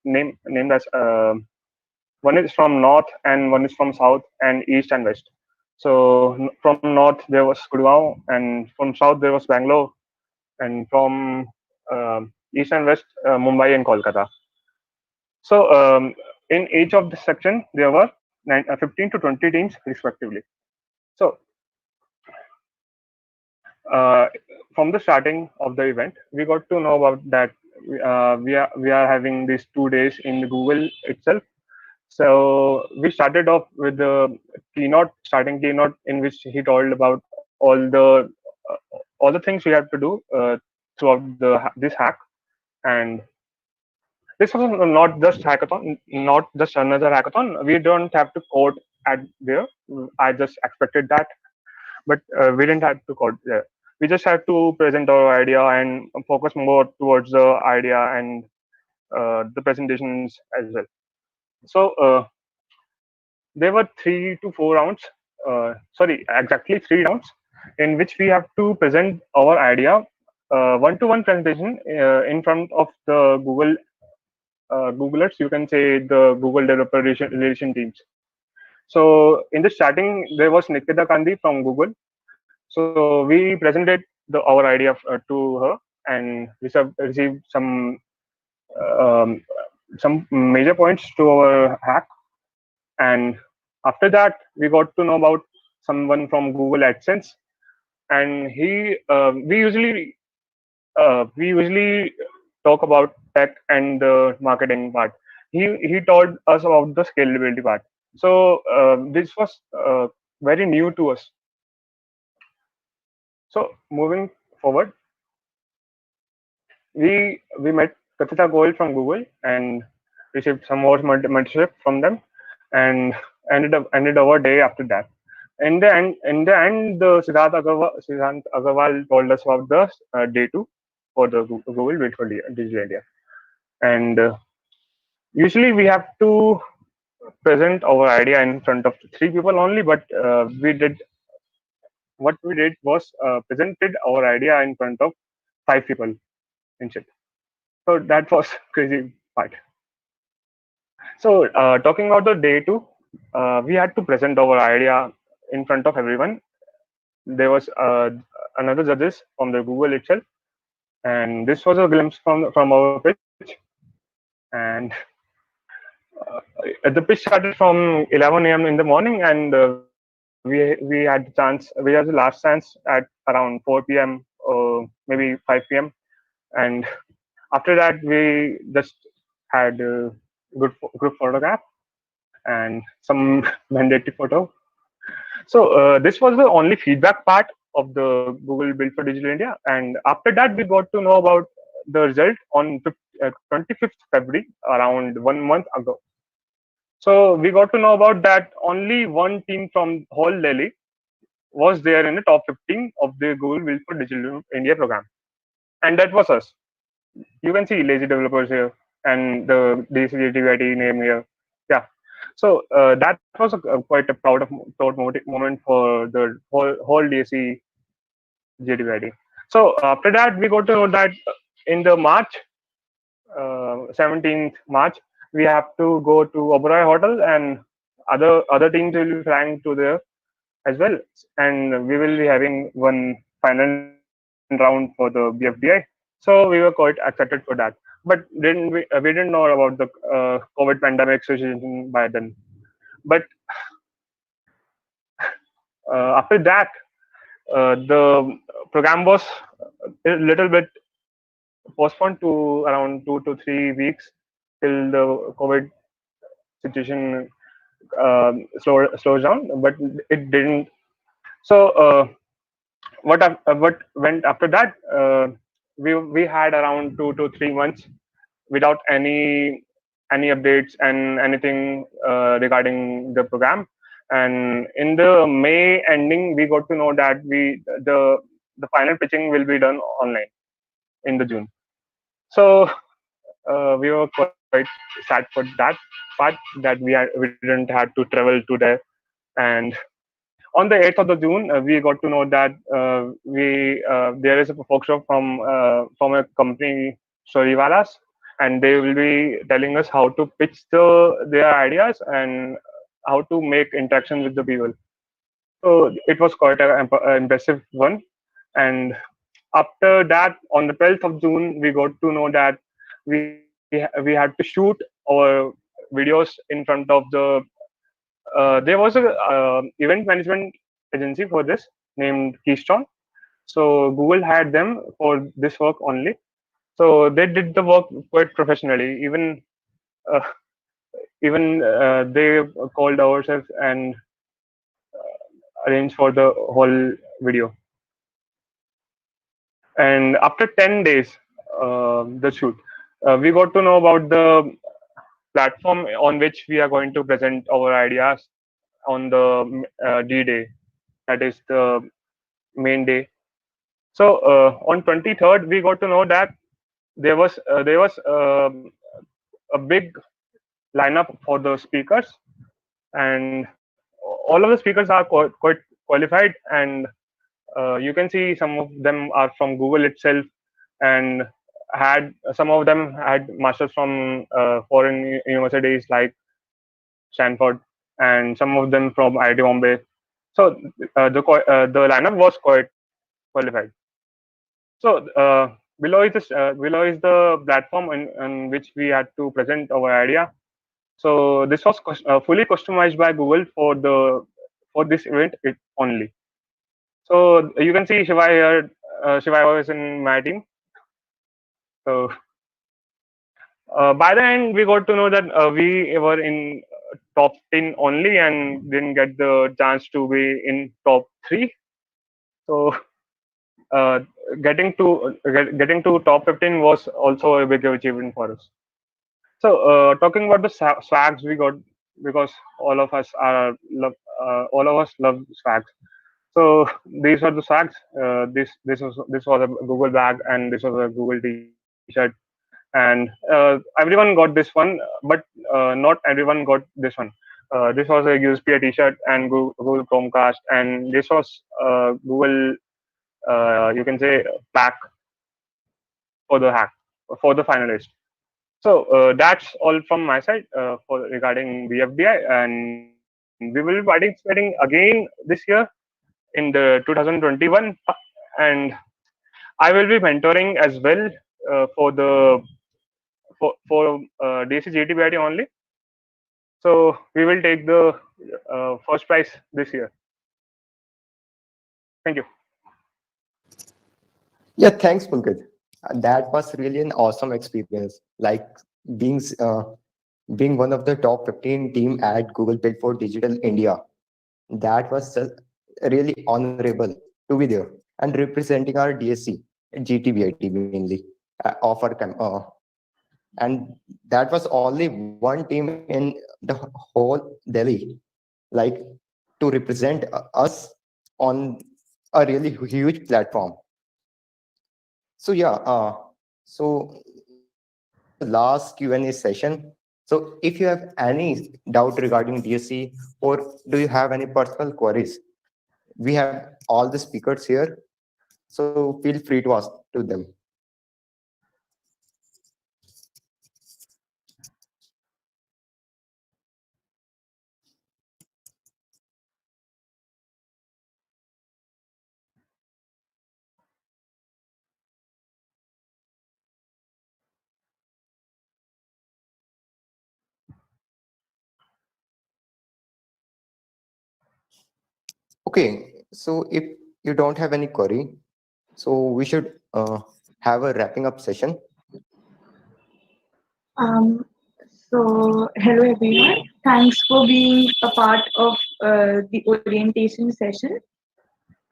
named as one is from north and one is from south and east and west. So from north there was Gurgaon, and from south there was Bangalore, and from east and west Mumbai and Kolkata. So in each of the section there were 15 to 20 teams respectively. So from the starting of the event, we got to know about that we are having these 2 days in Google itself. So we started off with the starting keynote, in which he told about all the things we have to do throughout this hack. And this was not just hackathon, not just another hackathon. We don't have to code at there. I just expected that, but we didn't have to code there. we just had to present our idea and focus more towards the idea and the presentations as well. So there were 3 to 4 rounds, sorry, exactly 3 rounds, in which we have to present our idea, one-to-one presentation in front of the Googlers. You can say the Google developer relation teams. So in the starting, there was Nikita Gandhi from Google. So we presented our idea to her and received um, some major points to our hack. And after that, we got to know about someone from Google AdSense, and we usually talk about tech and the marketing part. He told us about the scalability part. So this was very new to us. So moving forward, we met Katita Goel from Google and received some more mentorship from them, and ended our day after that. In the end, the Siddhant Agarwal told us about the day two for the Google Build for Digital India, and usually we have to present our idea in front of 3 people only, but what we did was presented our idea in front of 5 people instead. So that was crazy part. So talking about the day two, we had to present our idea in front of everyone. There was another judges from the Google itself, and this was a glimpse from our pitch. And the pitch started from 11 a.m. in the morning, and we had the chance. We had the last chance at around 4 p.m. or maybe 5 p.m. And after that, we just had a good group photograph and some mandatory photo. So this was the only feedback part of the Google Build for Digital India. And after that, we got to know about the result on 25th February, around 1 month ago. So we got to know about that only one team from whole Delhi was there in the top 15 of the Google Build for Digital India program, and that was us. You can see lazy developers here and the DCGTBIT name here. Yeah. So that was quite a proud moment for the whole DSC GTBIT. So after that, we got to know that in the March 17th March, we have to go to Oberoi Hotel, and other teams will be flying to there as well, and we will be having one final round for the BFDI. So we were quite excited for that, but we didn't know about the COVID pandemic situation by then. But after that, the program was a little bit postponed to around 2 to 3 weeks till the COVID situation slows down, but it didn't. So what went after that? We had around 2 to 3 months without any updates and anything regarding the program. And in the May ending, we got to know that the final pitching will be done online in the June. So we were quite sad for that part, that we didn't have to travel to there. And on the 8th of the June, we got to know that there is a workshop from a company, Storywalas, and they will be telling us how to pitch their ideas and how to make interaction with the people. So it was quite an impressive one. And after that, on the 12th of June, we got to know that we had to shoot our videos in front of there was a event management agency for this named Keystone. So Google had them for this work only. So they did the work quite professionally. Uh, even they called ourselves and arranged for the whole video. And after 10 days, the shoot, we got to know about the platform on which we are going to present our ideas on the D day. That is the main day. So on 23rd, we got to know that there was a big lineup for the speakers, and all of the speakers are quite qualified, and you can see some of them are from Google itself, and had some of them had masters from foreign universities like Stanford, and some of them from IIT Bombay. So the lineup was quite qualified. So below is the platform in which we had to present our idea. So this was fully customized by Google for this event only. So you can see Shiva here. Shiva was in my team. So by the end, we got to know that we were in top 10 only and didn't get the chance to be in top three. So uh, getting to top 15 was also a big achievement for us. So talking about the swags we got, because all of us love swags. So these are the swags. This was a Google bag, and this was a Google T-shirt, and everyone got this one, but not everyone got this one. This was a USPA T-shirt and Google Chromecast, and this was Google, you can say, pack for the hack for the finalist. So that's all from my side for regarding BFDI, and we will be participating again this year in the 2021, and I will be mentoring as well for DC GTBIT only. So we will take the first prize this year. Thank you. Yeah, thanks, Pankaj. That was really an awesome experience. Like being being one of the top 15 team at Google Build for Digital India. That was really honorable to be there and representing our DSC, GTBIT mainly, of our and that was only one team in the whole Delhi, like to represent us on a really huge platform. So yeah, so this is the last Q&A session. So if you have any doubt regarding DSC or do you have any personal queries, we have all the speakers here. So feel free to ask to them. Okay, so if you don't have any query, so we should have a wrapping up session. Um, Hello everyone. Thanks for being a part of the orientation session.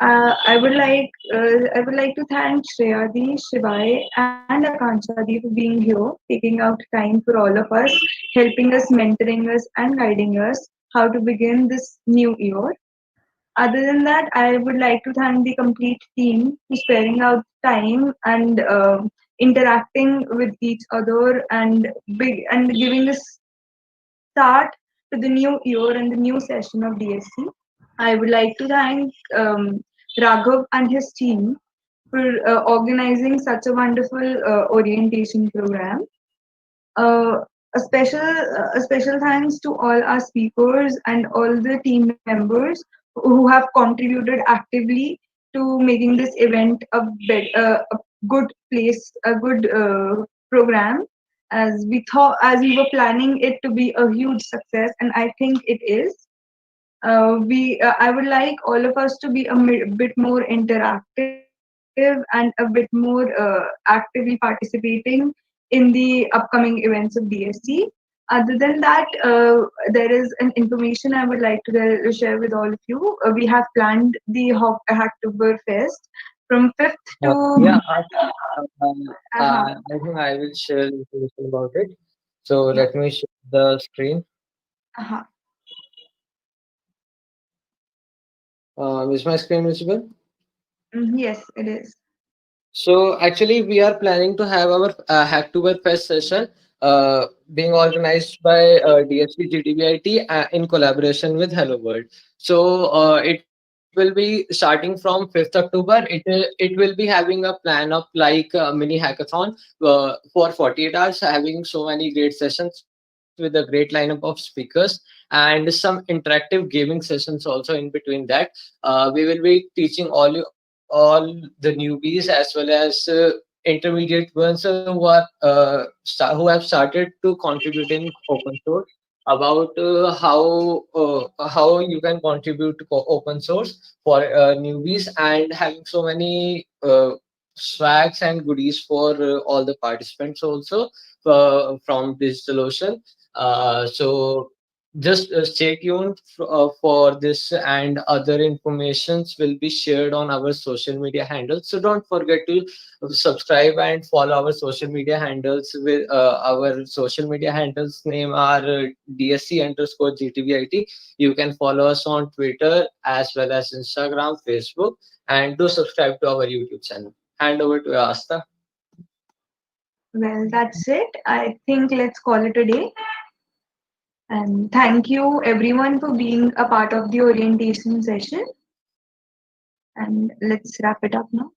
I would like to thank Shreyadi, Shivai, and Akanshadi for being here, taking out time for all of us, helping us, mentoring us, and guiding us how to begin this new year. Other than that, I would like to thank the complete team for sparing out time and interacting with each other and giving us start to the new year and the new session of DSC. I would like to thank Raghav and his team for organizing such a wonderful orientation program. Uh, a special thanks to all our speakers and all the team members who have contributed actively to making this event a good place, a good program. As we were planning it to be a huge success, and I think it is. I would like all of us to be bit more interactive and a bit more actively participating in the upcoming events of DSC. Other than that, there is an information I would like to share with all of you. We have planned the Hacktober Fest from 5th to. Yeah, I think I will share information about it. So Yeah. let me share the screen. Uh-huh. Is my screen visible? Yes, it is. So actually, we are planning to have our Hacktoberfest session being organized by DSP GTBIT in collaboration with Hello World. So it will be starting from 5th October. It will be having a plan of like a mini hackathon for 48 hours, having so many great sessions with a great lineup of speakers and some interactive gaming sessions also in between that. We will be teaching all the newbies as well as intermediate ones who have started to contribute in open source about how you can contribute to open source for newbies and having so many swags and goodies for all the participants also from DigitalOcean. So just stay tuned for this, and other informations will be shared on our social media handles. So don't forget to subscribe and follow our social media handles. With our social media handles name are DSC underscore GTBIT. You can follow us on Twitter as well as Instagram, Facebook, and do subscribe to our YouTube channel. Hand over to Asta. Well, that's it. I think let's call it a day. And thank you everyone for being a part of the orientation session. And let's wrap it up now.